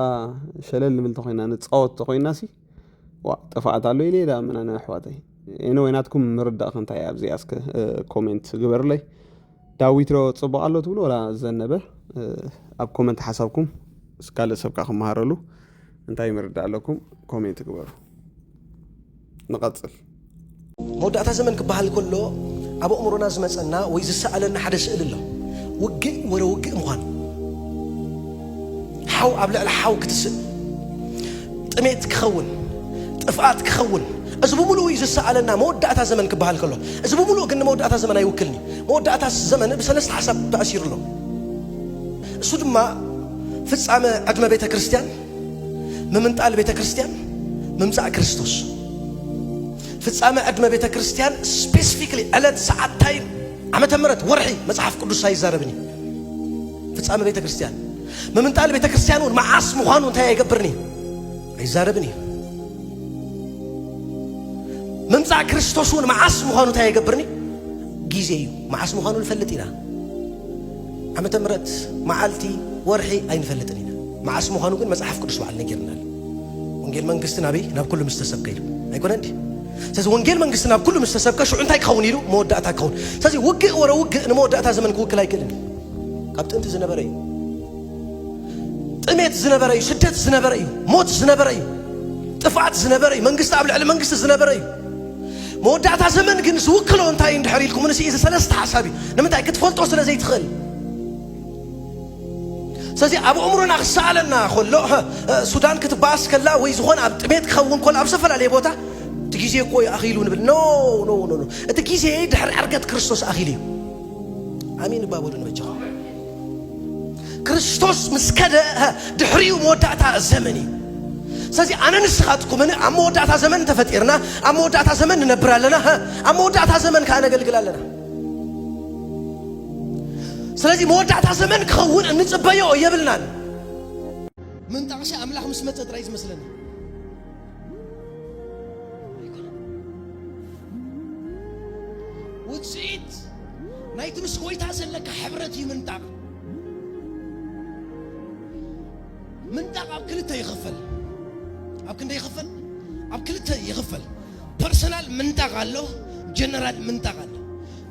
ሸለል ንብል ተኮይና ንፃወት ተኮይና ሲ ጥፋኣት ኣሎ ኢለ ዳ ምናነ ኣሕዋተይ እነ ወይናትኩም ምርዳእ እንታይ እያ ኣብዚኣ እስከ ኮሜንት ግበርለይ። ዳዊት ሮ ፅቡቅ ኣሎ ትብሉ ወላ ዘነበ ኣብ ኮሜንት ሓሳብኩም እስካልእ ሰብካ ክመሃረሉ እንታይ ምርዳእ ኣለኩም ኮሜንት ግበሩ። ንቐፅል። መወዳእታ ዘመን ክበሃል ከሎ ኣብ ኣእምሮና ዝመፀና ወይ ዝሰኣለና ሓደ ስእሊ ኣሎ። ውግእ ወረ ውግእ ምዃን ሓው ኣብ ልዕሊ ሓው ክትስእ ጥሜት ክኸውን ጥፍኣት ክኸውን እዚ ብምሉእ እዩ ዝሰኣለና መወዳእታ ዘመን ክበሃል ከሎ። እዚ ብምሉእ ግን መወዳእታ ዘመን ኣይውክልኒ። መወዳእታ ዘመን ብሰለስተ ሓሳብ ተኣሲሩ ኣሎ። እሱ ድማ ፍጻመ ዕድመ ቤተ ክርስቲያን፣ ምምንጣል ቤተ ክርስቲያን፣ ምምፃእ ክርስቶስ። ፍጻመ ዕድመ ቤተ ክርስቲያን ስፔሲፊክሊ ዕለት ሰዓት ታይም ዓመተ ምሕረት ወርሒ መጽሓፍ ቅዱስ ኣይዛረብኒ። ፍጻመ ቤተ ክርስቲያን ምምንጣል ቤተ ክርስቲያን እውን መዓስ ምዃኑ እንታይ ኣይገብርኒ ኣይዛረብኒ። ምምፃእ ክርስቶስ እውን መዓስ ምዃኑ እንታይ ኣይገብርኒ ጊዜ እዩ። መዓስ ምዃኑ ንፈልጥ ኢና። ዓመተ ምሕረት መዓልቲ ወርሒ ኣይንፈልጥን ኢና። መዓስ ምዃኑ ግን መጽሓፍ ቅዱስ በዓል ነጊርናል። ወንጌል መንግስቲ ናበይ ናብ ኩሉ ምስ ተሰብከ ኢሉ ኣይኮነ እንዲ። ስለዚ ወንጌል መንግስቲ ናብ ኩሉ ምስ ተሰብከ ሽዑ እንታይ ክኸውን ኢሉ መወዳእታ ክኸውን። ስለዚ ውግእ ወረ ውግእ ንመወዳእታ ዘመን ክውክል ኣይክእልን። ካብ ጥንቲ ዝነበረ እዩ። ጥሜት ዝነበረ እዩ። ስደት ዝነበረ እዩ። ሞት ዝነበረ እዩ። ጥፍኣት ዝነበረ እዩ። መንግስቲ ኣብ ልዕሊ መንግስቲ ዝነበረ እዩ። መወዳእታ ዘመን ግን ዝውክሎ እንታይ እንድሕር ኢልኩም ንስ እዚ ሰለስተ ሓሳብ እዩ። ንምንታይ ክትፈልጦ ስለ ዘይትኽእል። ስለዚ ኣብ ኣእምሮና ክሰኣለና ከሎ ሱዳን ክትበኣስ ከላ ወይ ዝኾነ ኣብ ጥሜት ክኸውን ከሎ ኣብ ዝተፈላለየ ቦታ እቲ ግዜ እኮ ኣኺሉ ንብል ኖ ኖ ኖ ኖ እቲ ግዜ ድሕሪ ዕርገት ክርስቶስ ኣኺሉ እዩ። ኣሚን ባበሉ ንበጀኹ ክርስቶስ ምስ ከደ ድሕሪኡ መወዳእታ ዘመን እዩ። ስለዚ ኣነ ንስኻትኩም ኣብ መወዳእታ ዘመን ተፈጢርና ኣብ መወዳእታ ዘመን ንነብር ኣለና። ኣብ መወዳእታ ዘመን ከዓ ነገልግል ኣለና። ስለዚ መወዳእታ ዘመን ክኸውን እንፅበዮ የብልናን። ምን ጣዕሻ ኣምላኽ ምስ መፀ ጥራይ ዝመስለኒ ውፅኢት ናይቲ ምስ ጎይታ ዘለካ ሕብረት ይምንጣቕ ምንጣቕ ኣብ ክልተ ይኽፈል ኣብ ክንደይ ይኽፈል ኣብ ክልተ ይኽፈል ፐርሰናል ምንጣቕ ኣሎ ጀነራል ምንጣቕ ኣሎ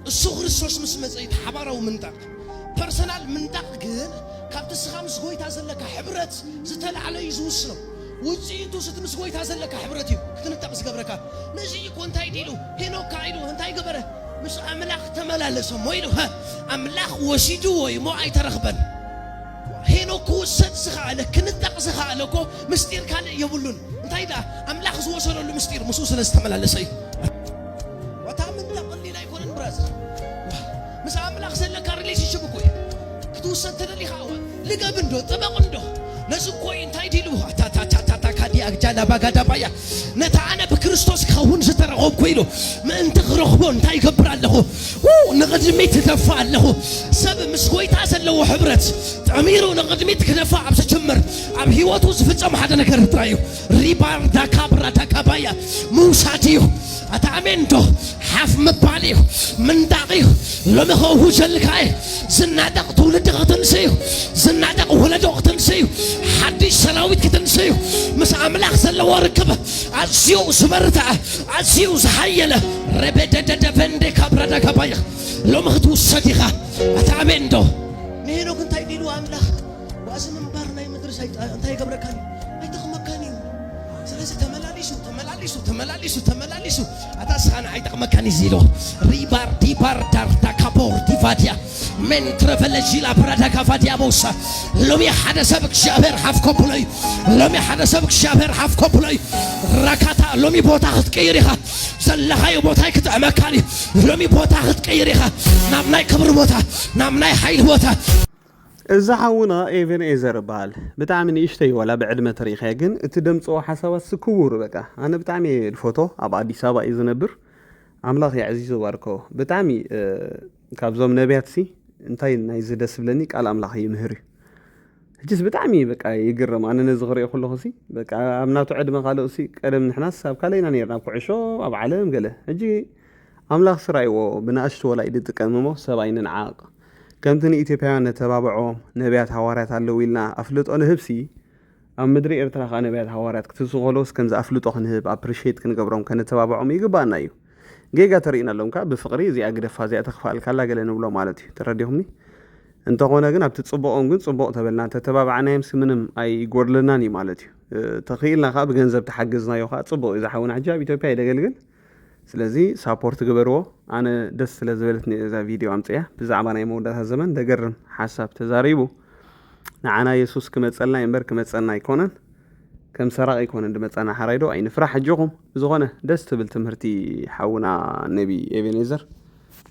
እሱ ክርስቶስ ምስ መጽ ሓባራዊ ምንጣቕ ፐርሰናል ምንጣቕ ግን ካብቲ ስኻ ምስ ጎይታ ዘለካ ሕብረት ዝተላዕለ እዩ ዝውስኖ ውፅኢቱ ስቲ ምስ ጎይታ ዘለካ ሕብረት እዩ ክትንጣቕ ዝገብረካ ነዚ እኮ እንታይ ኢሉ ሄኖክ ኢሉ እንታይ ገበረ ምስ ኣምላኽ ተመላለሰ ሞይሉ ኣምላኽ ወሲድዎ እሞ ኣይተረኽበን ሄኖክ ውሰድ ዝኸኣለ ክንጣቕ ዝኸኣለ እኮ ምስጢር ካልእ የብሉን እንታይ ዳ ኣምላኽ ዝወሰደሉ ምስጢር ምስኡ ስለ ዝተመላለሰ እዩ ወታ ምንጣቕ ሊላ ኣይኮነን ብራዘር ምስ ኣምላኽ ዘለካ ሪሌሽንሽፕ እኮ እዩ ክትውሰድ ተደሊኻ ልገብንዶ ጥበቕንዶ ነዚ እኮ እንታይ ዲሉ ታታታታካዲ ኣግጃላ ባጋዳባያ ነታ ኣነ ብክርስቶስ ክኸውን ዝተረኸብኩ ኢሉ ምእንቲ ክረኽቦ እንታይ ይገብር ኣለኹ ንቕድሚት ክደፋ ኣለኹ ሰብ ምስ ጎይታ ዘለዎ ሕብረት ጠሚሩ ንቕድሚት ክደፋ ኣብ ዝጅምር ኣብ ሂወቱ ዝፍጸም ሓደ ነገር ጥራይ እዩ ሪባር ዳካብራ ዳካባያ ምውሳድ እዩ ኣታ ኣሜን ዶ ሓፍ ምባል እዩ ምንጣቕ እዩ ሎሚ ኸውሁ ዘልካ እየ ዝናደቕ ትውልዲ ክትንስዩ ዝናደቕ ወለዶ ክትንስዩ ሓድሽ ሰራዊት ክትንስዩ ምስ ኣምላኽ ዘለዎ ርክብ ኣዝዩ ዝበርትዐ ኣዝዩ ዝሃየለ ረበደደደ ፈንደ ካብራዳ ካባያ ሎሚ ክትውሰድ ኢኻ ኣታ ኣሜን ዶ ንሄኖክ እንታይ ዲሉ ኣምላኽ ዋእዚ ምንባር ናይ ምድሪ እንታይ ይገብረካኒ ኣይጠቕመካኒ እዩ ስለዚ ተመላሊሱ ኣታ ስኻን ኣይጠቕመካኒ እዚ ኢልዎ ሪባር ዲባር ዳር ዳካቦር ዲቫድያ ምን ትረፈለጂላ ብራዳ ካፋድያ ቦሳ ሎሚ ሓደ ሰብ እግዚአብሔር ሓፍ ኮፕሎይ ሎሚ ሓደ ሰብ እግዚአብሔር ሓፍ ኮፕሎይ ራካታ ሎሚ ቦታ ክትቀይር ኢኻ ዘለኻዮ ቦታ ክትዕመካኒ ሎሚ ቦታ ክትቀይር ኢኻ ናብ ናይ ክብሪ ቦታ ናብ ናይ ሓይሊ ቦታ እዛ ሓውና ኤቨንኤዘር በሃል ብጣዕሚ ንእሽተይ ወላ ብዕድመ ተሪኸ ግን እቲ ደምፅዎ ሓሳባት ስክቡር በቃ ኣነ ብጣዕሚ ፎቶ ኣብ ኣዲስ አበባ እዩ ዝነብር ኣምላኽ ይዕዚዙ ባርኮ ብጣዕሚ ካብዞም ነቢያት ሲ እንታይ ናይ ዝደስ ብለኒ ቃል ኣምላኽ ይምህር እዩ ሕጂስ ብጣዕሚ በቃ ይግርም ኣነ ነዚ ክሪኦ ከለኹ ሲ በቃ ኣብ ናቱ ዕድመ ካልኦ ሲ ቀደም ንሕናስ ኣብ ካለይና ነርና ኣብ ኩዕሾ ኣብ ዓለም ገለ ሕጂ ኣምላኽ ስራይዎ ብናእሽቱ ወላ ይጥቀም እሞ ሰብኣይ ንዓቕ ከምቲ ንኢትዮጵያውያን ነተባብዖም ነቢያት ሃዋርያት ኣለዉ ኢልና ኣፍልጦ ንህብሲ ኣብ ምድሪ ኤርትራ ኸ ነቢያት ሃዋርያት ክትስኸሎስ ከምዚ ኣፍልጦ ክንህብ ኣፕሪሼት ክንገብሮም ከነተባብዖም ይግባአና እዩ ጌጋ ተርእና ኣለዎም ከዓ ብፍቕሪ እዚኣ ግደፋ እዚኣ ተኽፋል ካላ ገለ ንብሎ ማለት እዩ ተረዲኹምኒ እንተኾነ ግን ኣብቲ ፅቡቖም ግን ፅቡቕ ተበልና ተተባብዓናዮም ሲ ምንም ኣይጎድለናን እዩ ማለት እዩ ተኽኢልና ከዓ ብገንዘብ ተሓግዝናዮ ከዓ ፅቡቕ እዩ ዝሓውና ሕጂ ኣብ ኢትዮጵያ ይደገልግል ስለዚ ሳፖርት ግበርዎ ኣነ ደስ ስለ ዝበለትኒ እዛ ቪድዮ ኣምፅያ ብዛዕባ ናይ መወዳእታ ዘመን ደገርም ሓሳብ ተዛሪቡ ንዓና ኢየሱስ ክመፀልና እምበር ክመፀልና ኣይኮነን ከም ሰራቕ ኣይኮነን ድመፀና ሓራይዶ ኣይንፍራሕ ሕጂኹም ዝኾነ ደስ ትብል ትምህርቲ ሓውና ነቢ ኤቨኔዘር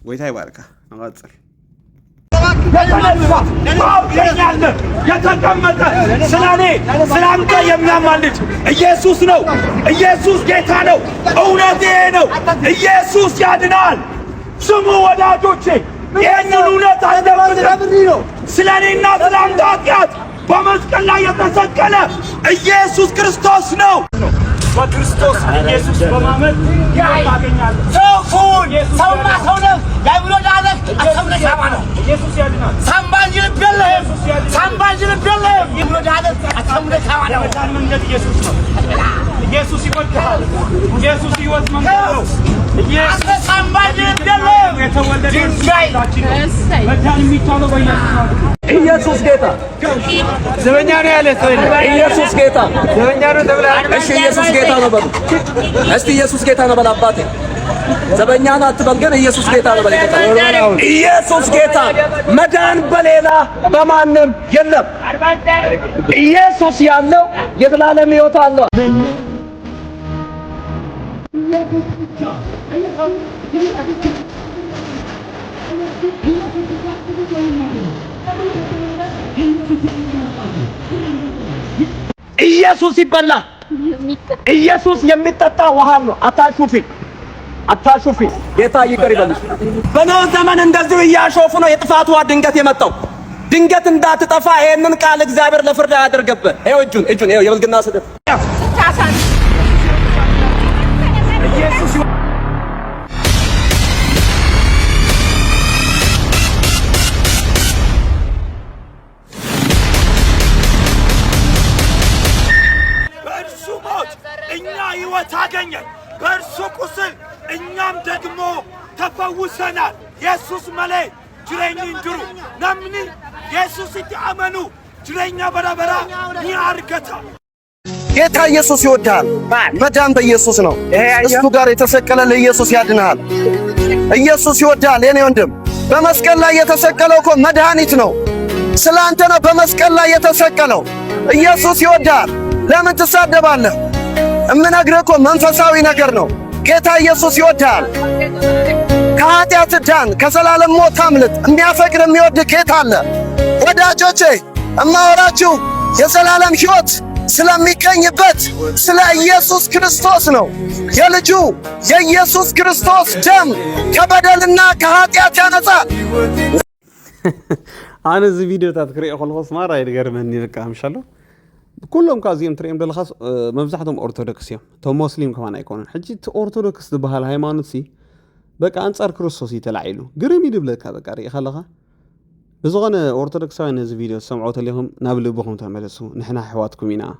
ጎይታ ይባርካ ንቐፅል የተቀመጠ ስለኔ ስላንተ የሚያማልድ ኢየሱስ ነው። ኢየሱስ ጌታ ነው። እውነት ይሄ ነው። ኢየሱስ ያድናል። ስሙ ወዳጆቼ፣ ይህንን እውነት አንደብር ነው። ስለኔና ስላንተ ኃጢአት በመስቀል ላይ የተሰቀለ ኢየሱስ ክርስቶስ ነው። በክርስቶስ ኢየሱስ በማመን ያገኛል። ሰውፉን ሰውና ሰውነህ ያይብሎዳ አለህ አሰምነ ሳባ ነው። ኢየሱስ ያድናል። ሳምባን ይልበልህም ሳምባን ይልበልህም ይብሎዳ አለህ አሰምነ ሳባ ነው። መዳን መንገድ ኢየሱስ ነው። ኢየሱስ ይወድሃል። ኢየሱስ ይወድ መንገድ ነው። ኢየሱስ ሳምባን ይልበልህም የተወለደ መዳን የሚቻለው በኢየሱስ ነው። ኢየሱስ ጌታ ዘበኛ ነው ያለ ሰው ኢየሱስ ጌታ ዘበኛ ነው ተብሏል። እሺ ኢየሱስ ጌታ ነው በሉ እስቲ ኢየሱስ ጌታ ነው በል አባቴ ዘበኛ ነው አትበል ግን ኢየሱስ ጌታ ነው በል ኢየሱስ ጌታ መዳን በሌላ በማንም የለም። ኢየሱስ ያለው የዘላለም ሕይወት አለው። ኢየሱስ ይበላል። ኢየሱስ የሚጠጣ ውሃ ነው። አታሹፊ ጌታ ይቅር ይበልሽ። በኖህ ዘመን እንደዚሁ እያሾፉ ነው የጥፋት ውሃ ድንገት የመጣው። ድንገት እንዳትጠፋ ይሄንን ቃል እግዚአብሔር ለፍርድ አያደርገብህ። ይኸው እጁን ይኸው የብልግና ስድብ ሕይወት አገኘን። በእርሱ ቁስል እኛም ደግሞ ተፈውሰናል። ኢየሱስ መሌ ጅሬኝ እንጅሩ ነምኒ ኢየሱስ ይአመኑ ጅሬኛ በረበራ ኒአርገታ ጌታ ኢየሱስ ይወዳል። መዳን በኢየሱስ ነው። እሱ ጋር የተሰቀለ ለኢየሱስ ያድናል። ኢየሱስ ይወዳል። የኔ ወንድም በመስቀል ላይ የተሰቀለው እኮ መድኃኒት ነው። ስላንተ ነው በመስቀል ላይ የተሰቀለው። ኢየሱስ ይወዳል። ለምን ትሳደባለህ? እምነግርህ እኮ መንፈሳዊ ነገር ነው። ጌታ ኢየሱስ ይወዳል። ከኃጢአት ዳን፣ ከዘላለም ሞት አምልጥ። የሚያፈቅር የሚወድ ጌታ አለ። ወዳጆቼ እማወራችሁ የዘላለም ሕይወት ስለሚገኝበት ስለ ኢየሱስ ክርስቶስ ነው። የልጁ የኢየሱስ ክርስቶስ ደም ከበደልና ከኃጢአት ያነጻል። أنا زي فيديو تذكري أخو الخص ما رأي الجرمني بكام شلو كلهم كازيم تريم بالخص مبزحتهم أرثوذكسية تو مسلم كمان يكونون حجة أرثوذكس دبها الهيمانة سي بقى أنصار كريستوس يتلعيلو قريم يدبلك هذا كاري خلها بزغنا أرثوذكسيين هذا فيديو سمعوا تليهم نابلو بهم تعملسوا نحن حواتكم هنا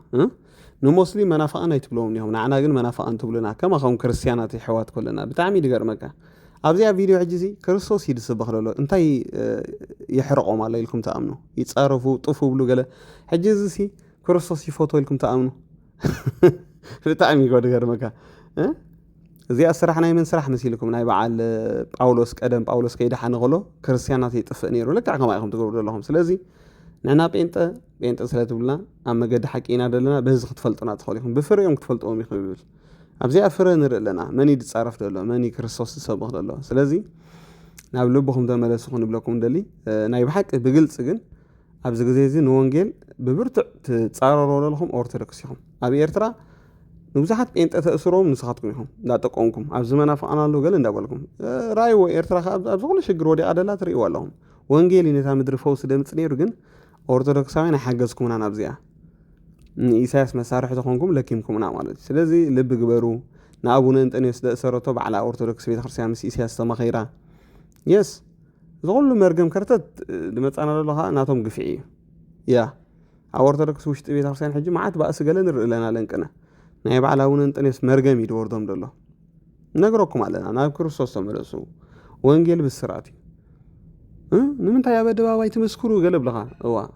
نو مسلم منافقنا يتبلون لهم نعنا قل منافقنا تبلنا كما خم كريستيانات حوات كلنا بتعميد جرمك أبزي فيديو عجزي كريستوس يدسبخ له انتي يحرقوا ما لكم تأمنوا يتصرفوا طفوا بلو قال حجزي كريستوس يفوتوا لكم تأمنوا بتعمي قد جرمك زي أسرحنا من سرح مسيلكم ناي بعال باولوس قدم باولوس كيدا حنغلو كريستيانات يطفئنيرو لك عقما يخم تقولوا لهم سلازي نحنا بينت سلات بلنا أما قد حكينا دلنا بهز تفلطنا تدخليهم بفريهم تفلطوا مي خبيبل أبزي أفرق نرق لنا ماني تتصرف دلو ماني كريستوس تسبخ دلو سلازي نابلوبهم ده ملاسخون بلاكم دلي ناي بحق بقلت سجن أبزي قزيزي نوانجيل ببرتع تتصارروا لهم أورتودكسيهم أبي إرترا نبزحت بينت تأثرهم نسخاتكم يهم لا تقومكم أبزي ما نافعنا له قال ندابلكم رايو إرترا أبزغل شجروا دي عدلات ريوا لهم وانجيلي نتا مدر فوس ده متنيرو جن أورتودكساوين حجزكم أنا أبزيها إيساس مسارح تخونكم لكنكم أنا مالت سلازي لب جبرو نابونا أنت أنيس ده سرطب على أورتودكس بيت خرسيان مس إيساس تما خيرا يس زغلوا مرجم كرتت لما أنا لها ناتهم قفعية يا أورتودكس وش تبي خرسيان حجي ما عاد بقى سجلنا لنا لنكنا نايب على أون أنت أنيس مرجم يدور ضم الله نقرأكم على أنا كريستوس تمرسو وانجيل بالسراتي نمن تايا بدبا تمسكرو قلب لها هو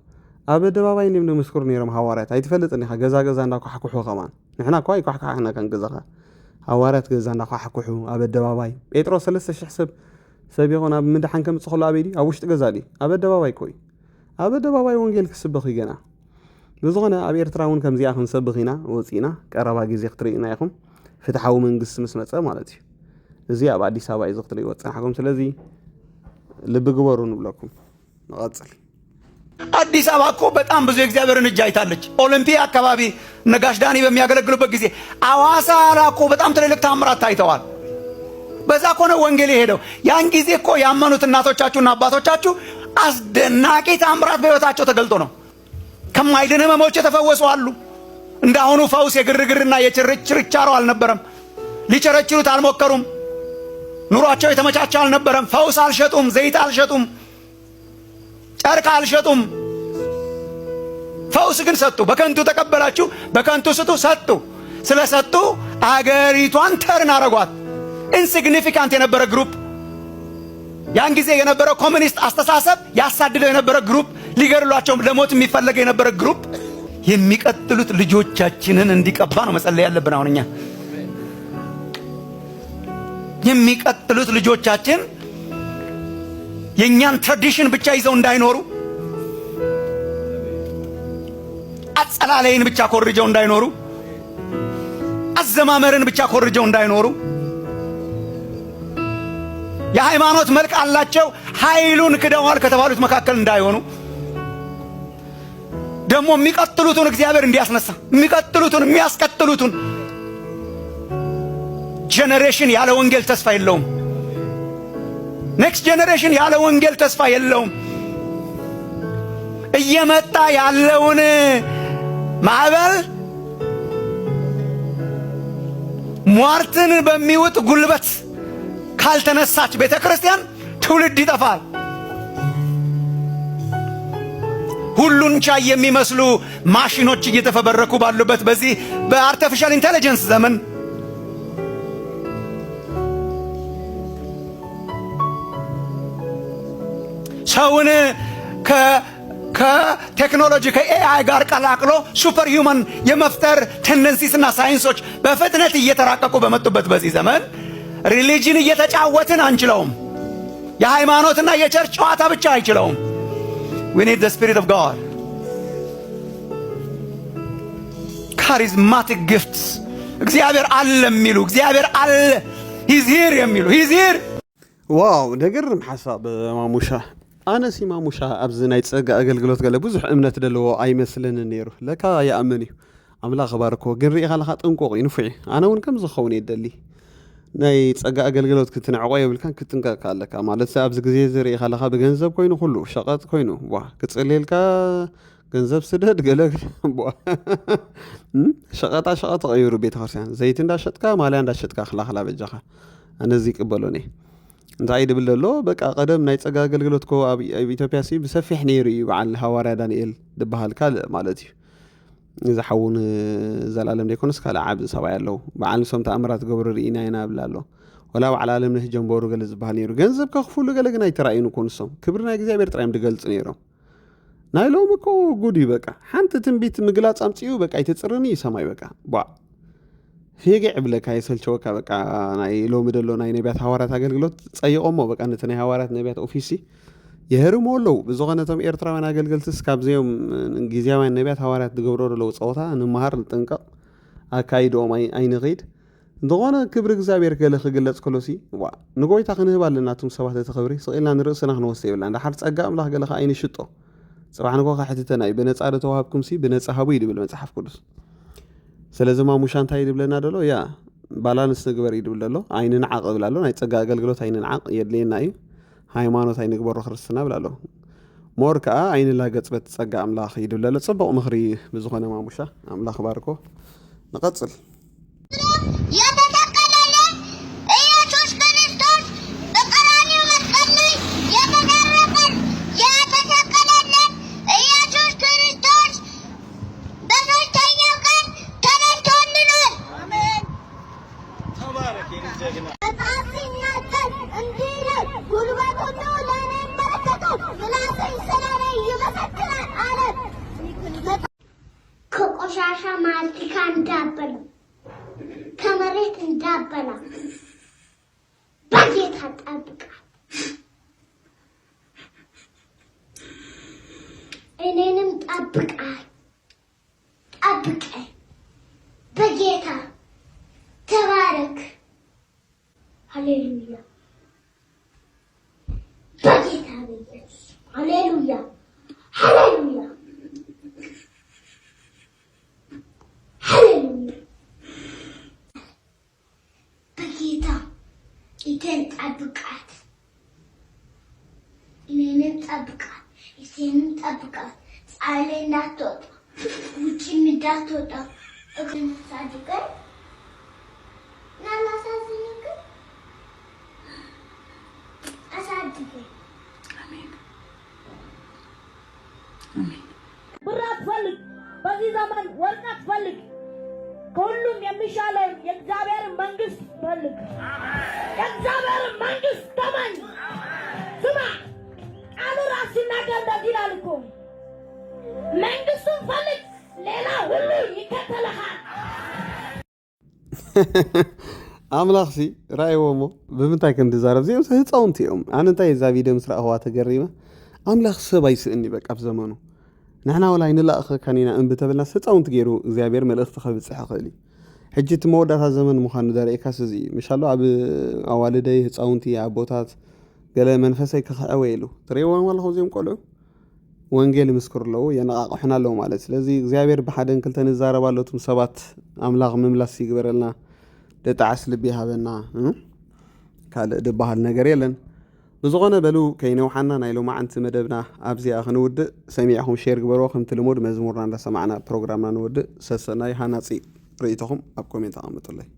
أبدا بابا إني من مسكور نيرم حوارات هيتفلت إني جزا عندك حكوحو كمان نحنا كواي كحك إحنا كان جزاها حوارات جزا عندك حكوحو أبدا بابا بيتروس لسه شحسب سبيقنا بمدحن كم تصخل أبيدي أوش تجزالي أبدا بابا كوي أبدا بابا يونجيل كسب خيجنا بزغنا أبي إرتراون كم زي أخن سب خينا وزينا كربا جزي اخترينا ياهم فتحوا من قسم اسمه مالتي زي أبعد سبعة إذا اختري واتسان حكم سلذي اللي بجوارون بلاكم غاتصل አዲስ አበባ እኮ በጣም ብዙ የእግዚአብሔርን እጅ አይታለች። ኦሊምፒያ አካባቢ ነጋሽ ዳኒ በሚያገለግሉበት ጊዜ አዋሳ ላኮ በጣም ትልልቅ ታምራት ታይተዋል። በዛ እኮ ነው ወንጌል የሄደው። ያን ጊዜ እኮ ያመኑት እናቶቻችሁና አባቶቻችሁ አስደናቂ ታምራት በሕይወታቸው ተገልጦ ነው። ከማይድን ህመሞች የተፈወሱ አሉ። እንዳሁኑ ፈውስ የግርግርና የችርቻሮ አልነበረም። ሊቸረችሩት አልሞከሩም። ኑሯቸው የተመቻቸ አልነበረም። ፈውስ አልሸጡም፣ ዘይት አልሸጡም፣ ጨርቅ አልሸጡም። ፈውስ ግን ሰጡ። በከንቱ ተቀበላችሁ፣ በከንቱ ስጡ። ሰጡ። ስለሰጡ አገሪቷን ተርን አረጓት። ኢንሲግኒፊካንት የነበረ ግሩፕ፣ ያን ጊዜ የነበረ ኮሙኒስት አስተሳሰብ ያሳድደው የነበረ ግሩፕ፣ ሊገድሏቸው ለሞት የሚፈለግ የነበረ ግሩፕ የሚቀጥሉት ልጆቻችንን እንዲቀባ ነው መጸለይ ያለብን። አሁን እኛ የሚቀጥሉት ልጆቻችን የኛን ትራዲሽን ብቻ ይዘው እንዳይኖሩ፣ አጸላለይን ብቻ ኮርጀው እንዳይኖሩ፣ አዘማመርን ብቻ ኮርጀው እንዳይኖሩ፣ የሃይማኖት መልክ አላቸው ኃይሉን ክደዋል ከተባሉት መካከል እንዳይሆኑ፣ ደግሞ የሚቀጥሉትን እግዚአብሔር እንዲያስነሳ የሚቀጥሉትን የሚያስቀጥሉትን ጄኔሬሽን ያለ ወንጌል ተስፋ የለውም። ኔክስት ጄኔሬሽን ያለ ወንጌል ተስፋ የለውም። እየመጣ ያለውን ማዕበል ሟርትን በሚውጥ ጉልበት ካልተነሳች ቤተክርስቲያን ትውልድ ይጠፋል። ሁሉን ቻይ የሚመስሉ ማሽኖች እየተፈበረኩ ባሉበት በዚህ በአርቲፊሻል ኢንተለጀንስ ዘመን ሰውን ከቴክኖሎጂ ከኤአይ ጋር ቀላቅሎ ሱፐር ሂውመን የመፍጠር ቴንደንሲስና ሳይንሶች በፍጥነት እየተራቀቁ በመጡበት በዚህ ዘመን ሪሊጅን እየተጫወትን አንችለውም። የሃይማኖትና የቸርች ጨዋታ ብቻ አይችለውም። we need the spirit of God. charismatic gifts እግዚአብሔር አለ የሚሉ እግዚአብሔር አለ he's here የሚሉ he's here ዋው ደገርም ሐሳብ ማሙሻ አነሲ ማሙሻ ኣብዚ ናይ ፀጋ አገልግሎት ገለ ብዙሕ እምነት ደለዎ አይመስልን ነይሩ ለካ ያአምን እዩ አምላኽ ባርኮ ግን ሪኢኻ ለኻ ጥንቆቕ ይንፍዕ ኣነ እውን ከም ዝኸውን የደሊ ናይ ፀጋ አገልግሎት ክትንዕቆ የብልካን ክትንቀቕ ኣለካ ማለት ኣብዚ ግዜ ዝሪኢኻ ለኻ ብገንዘብ ኮይኑ ኩሉ ሸቐጥ ኮይኑ ዋ ክፅልልካ ገንዘብ ስደድ ገለ ሸቐጣ ሸቐጥ ተቐይሩ ቤተክርስትያን ዘይቲ እንዳሸጥካ ማልያ እንዳሸጥካ ክላኽላ በጃኻ ኣነዚ ይቅበሎኒ እንታይ ይድብል ዘሎ በቃ ቀደም ናይ ፀጋ አገልግሎት ኮ ኣብ ኢትዮጵያ ሲ ብሰፊሕ ነይሩ እዩ በዓል ሃዋርያ ዳንኤል ድበሃል ካልእ ማለት እዩ ዝሓውን ዘላለም ደይኮንስ ካልእ ዓብ ሰብኣይ ኣለዉ በዓል ንሶም ተኣምራት ገብሩ ርኢና ኢና ብላ ኣሎ ወላ በዓል ዓለምነህ ጀንበሩ ገለ ዝበሃል ነይሩ ገንዘብ ከኽፍሉ ገለ ግን ኣይተራእዩን እኮ ንሶም ክብሪ ናይ እግዚኣብሔር ጥራዮም ድገልፅ ነይሮም ናይ ሎም እኮ ጉድ እዩ በቃ ሓንቲ ትንቢት ምግላፅ ኣምፅኡ በቃ ይትፅርኒ እዩ ሰማይ በቃ ፊገዕ ብለካ ይሰልቸወካ በቃ ናይ ሎሚ ደሎ ናይ ነቢያት ሃዋርያት አገልግሎት ፀይቆሞ በቃ ነቲ ናይ ሃዋርያት ነቢያት ኦፊሲ የህርሞ ኣለዉ ብዝኾነቶም ኤርትራውያን አገልገልትስ ካብዚኦም ጊዜያውያን ነቢያት ሃዋርያት ዝገብሮ ደለዉ ፀወታ ንምሃር ንጥንቀቕ ኣካይድኦም ኣይንኸይድ እንተኾነ ክብሪ እግዚኣብሔር ገለ ክግለፅ ከሎሲ ንጎይታ ክንህብ ኣለና እቶም ሰባት እቲ ክብሪ ስቂልና ንርእስና ክንወስደ የብልና እንዳሓር ፀጋ ኣምላኽ ገለኻ ኣይንሽጦ ፅባሕ ንጎ ካሕትተና እዩ ብነፃ ዶ ተዋሃብኩምሲ ብነፃ ሃቡ ይድብል መፅሓፍ ቅዱስ ስለዚ ማሙሻ እንታይ ይድብለና ደሎ ያ ባላንስ ንግበር ይድብል ደሎ ኣይንንዓቕ ብላ ኣሎ ናይ ፀጋ አገልግሎት ኣይንንዓቕ የድልየና እዩ ሃይማኖት ኣይንግበሮ ክርስትና ብላ ኣሎ ሞር ከዓ ኣይንላገፅበት ፀጋ ኣምላኽ ይድብል ኣሎ ፅቡቕ ምኽሪ ብዝኾነ ማሙሻ ኣምላኽ ባርኮ ንቐፅል ከቆሻሻ ማልቲካ እንዳበላ ከመሬት እንዳበላ በጌታ ጠብቃት፣ እኔንም ጠብቃት፣ ጠብቀኝ በጌታ ተባረክ። ሃሌሉያ በጌታ በኢየሱስ ሃሌሉያ ሃሌሉያ ሃሌሉያ በጌታ ኢቴን ጠብቃት፣ እኔንም ጠብቃት፣ ኢቴንም ጠብቃት። ፀሐይ ላይ እንዳትወጣ ውጭም እንዳትወጣ እግርን ሳድገን ናላሳዝንግን አሳድገኝ። አሜን አሜን። ብር አትፈልግ፣ በዚህ ዘመን ወርቅ አትፈልግ። ከሁሉም የሚሻለው የእግዚአብሔር መንግስት ፈልግ። የእግዚአብሔር መንግስት ተመኝ። ስማ ቃሉ ራሱ ሲናገር እንደዚህ ይላል እኮ መንግስቱን ፈልግ፣ ሌላ ሁሉ ይከተልሃል። ኣምላኽ ሲ ራእይዎሞ ብምንታይ ከም ትዛረብ እዚኦም ህፃውንቲ እዮም። ኣነ እንታይ እዛ ቪድዮ ምስ ረኣኽዋ ተገሪመ ኣምላኽ ሰብ ኣይስእኒ በቃ ብዘመኑ ንሕና ወላይ ንላእኸ ኒና እንብተብልና ህፃውንቲ ገይሩ እግዚኣብሔር መልእኽቲ ከብፅሕ ይኽእል እዩ። ሕጂ እቲ መወዳእታ ዘመን ምዃኑ ዘርእየካስ እዚ ምሻሎ ኣብ ኣዋልደይ ህፃውንቲ ኣቦታት ገለ መንፈሰይ ክኽዕወ ኢሉ ትሪእዎም ኣለኹ እዚኦም ቆልዑ ወንጌል ይምስክሩ ኣለዉ የነቓቕሑና ኣለዉ ማለት። ስለዚ እግዚኣብሔር ብሓደን ክልተን ይዛረባለቱም ሰባት ኣምላኽ ምምላስ ይግበረልና ደጣዓስ ልቢ ሃበና ካልእ ድበሃል ነገር የለን። ብዝኾነ በሉ ከይነውሓና ናይ ሎማዓንቲ መደብና ኣብዚኣ ክንውድእ ሰሚዕኹም ሼር ግበርዎ ከምቲ ልሙድ መዝሙርና እንዳሰማዕና ፕሮግራምና ንውድእ ሰሰናይ ሃናፂ ርእይቶኹም ኣብ ኮሜንት ኣቐምጡለይ።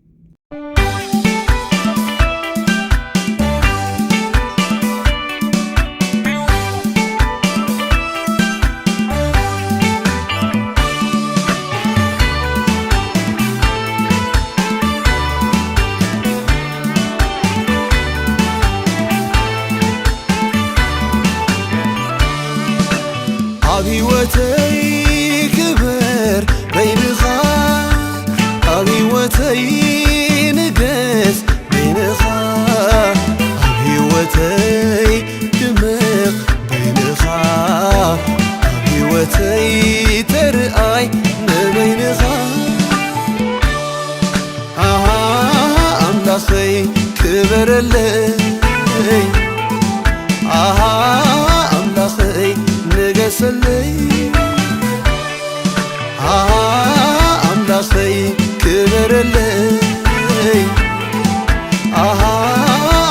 كبرلي أملاخي نقسلي أملاخي كبرلي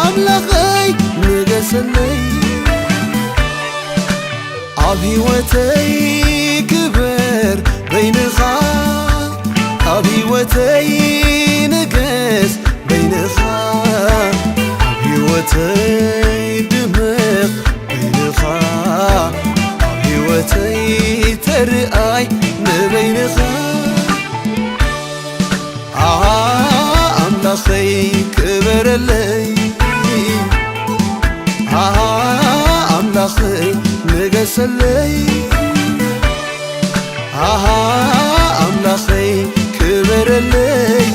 أملاخي نقسلي عبيوتي كبر بين خال عبيوتي نقس بين خال عبيوتي دمق بين خال عبيوتي ترقاي نبين خال أملاخي كبر لي أملاخي نقس لي أملاخي كبر لي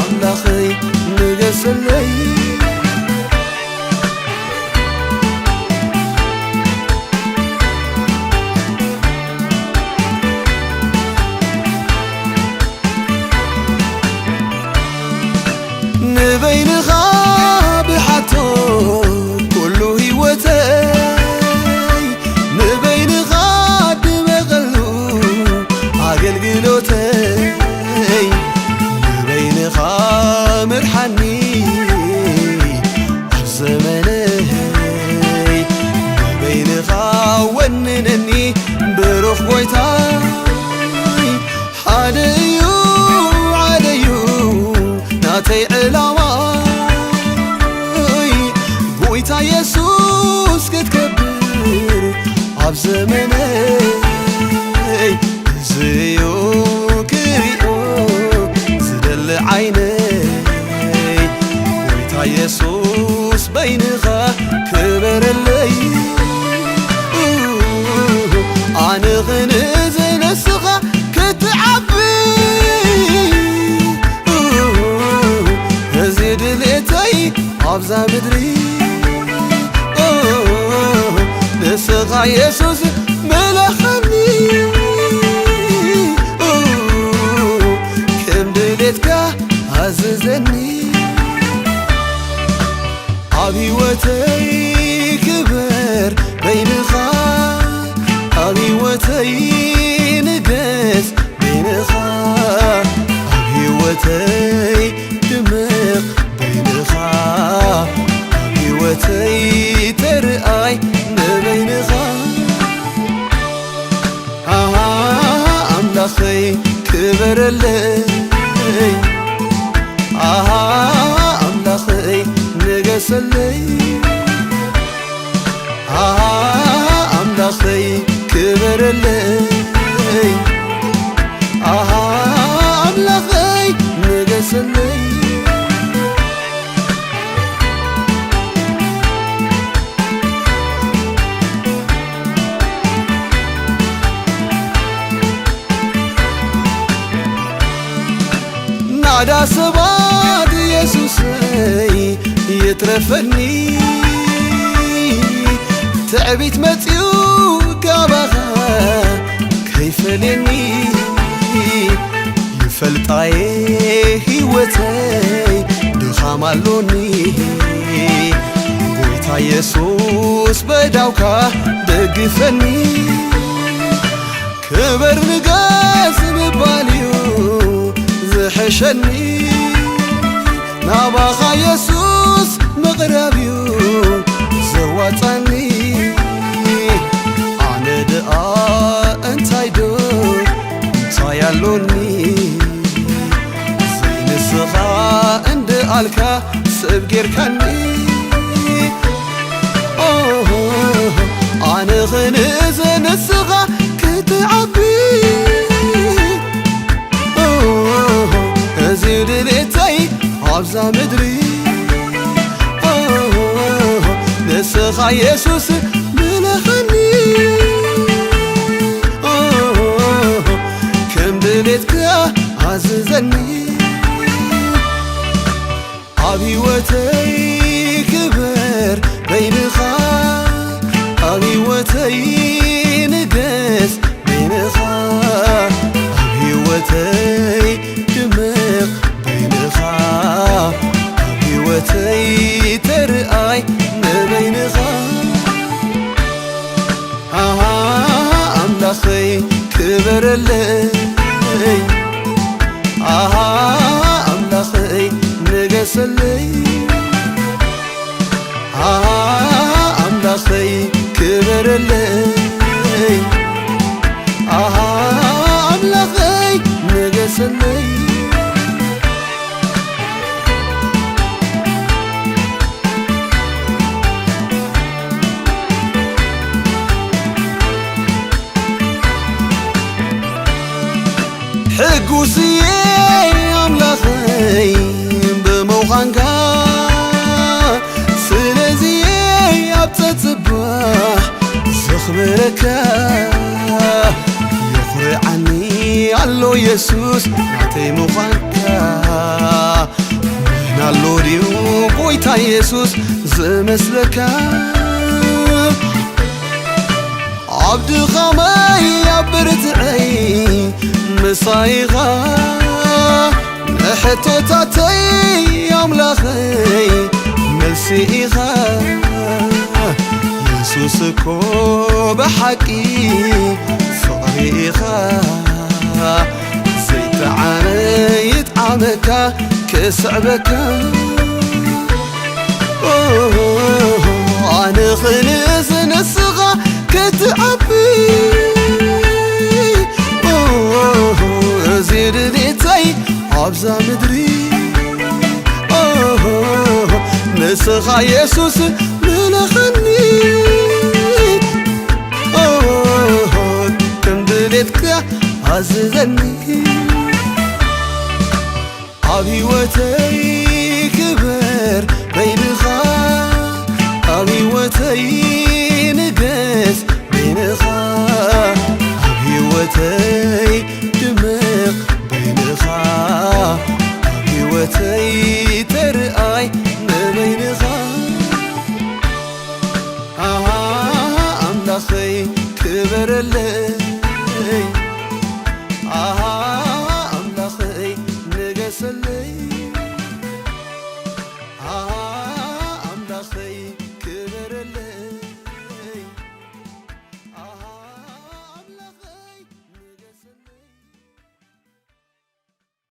أملاخي نقس لي نبين غاب حتى كله هوتي نبين غاد مغلو عقل قلوتي نبين غامر حني زمني نبين غاوننني بروح بويتاي حديو عليو ناتي علاواي قويتا يسوس كتكبر عب زمني زيو كريو زدل عيني قويتا يسوس بينغا كبر اللي أنا غنز نسغا كتعبي زيد ليتي عبزا مدري نسغا يسوس ملخني كم دليتك عززني عبيوتي كبر بين خال عبيوتي نقس بين خال عبيوتي دمق بين خال عبيوتي ترقاي نبين خال أملاخي كبر لي أملاخي نقس لي أملاخي كبر لي أملاخي نقس لي نادى سباد يسوسي يترفني تعبيت متيو قابها كيف لني يفلطاي هيوتي دخام اللوني قويتا يسوس بداوكا دقفني كبر نقاس بباليو زحشني ناباخا يسوس مغربيو زواتني أنا دقا انتاي دور انتاي اللوني زين السخا عند ألكا سبقير كاني أنا غنزن السخا كتعبي زيد ليتي عبزا مدري نسخا يسوس ملخني كم دليتك عززني عبيوتي كبر بين خال عبيوتي نقس بين خال عبيوتي دمق بين خال ክበረለይ አሃ ኣምላኸይ ንገሰለይ አሃ ኣምላኸይ ክበረለይ አሃ ኣምላኸይ ንገሰለይ ሕጉስዬ ኣምላኸይ ብምዃንካ ስለዚየ ኣብ ፀፅባሕ ዘኽብረካ የኹርዓኒ ኣሎ ኢየሱስ ናተይ ምዃንካ ናሎ ድዩ ጎይታ ኢየሱስ ዝመስለካ ኣብ ድኻመይ ኣብ ብርትዐይ ምሳይኻ ንሕቶታተይ ኣምላኸይ መልሲ ኢኻ ኢየሱስ እኮ ብሓቂ ፍቕሪ ኢኻ ዘይተዓነ ይጥዓመካ ክስዕበካ ኣነ ኽንስ ንስኻ ክትዓቢ እዚ ድሌተይ ኣብዛ ምድሪ ንስኻ ኢየሱስ ምለኸኒ ከም ድሌትካ ኣዝዘኒ ኣብ ህይወተይ ክበር በይንኻ ኣብ ህይወተይ ንገስ በይንኻ ኣብ ህይወተይ ድምቕ በይንኻ ኣብ ህይወተይ ተርኣይ ንበይንኻ ኣምላኸይ ክበረለይ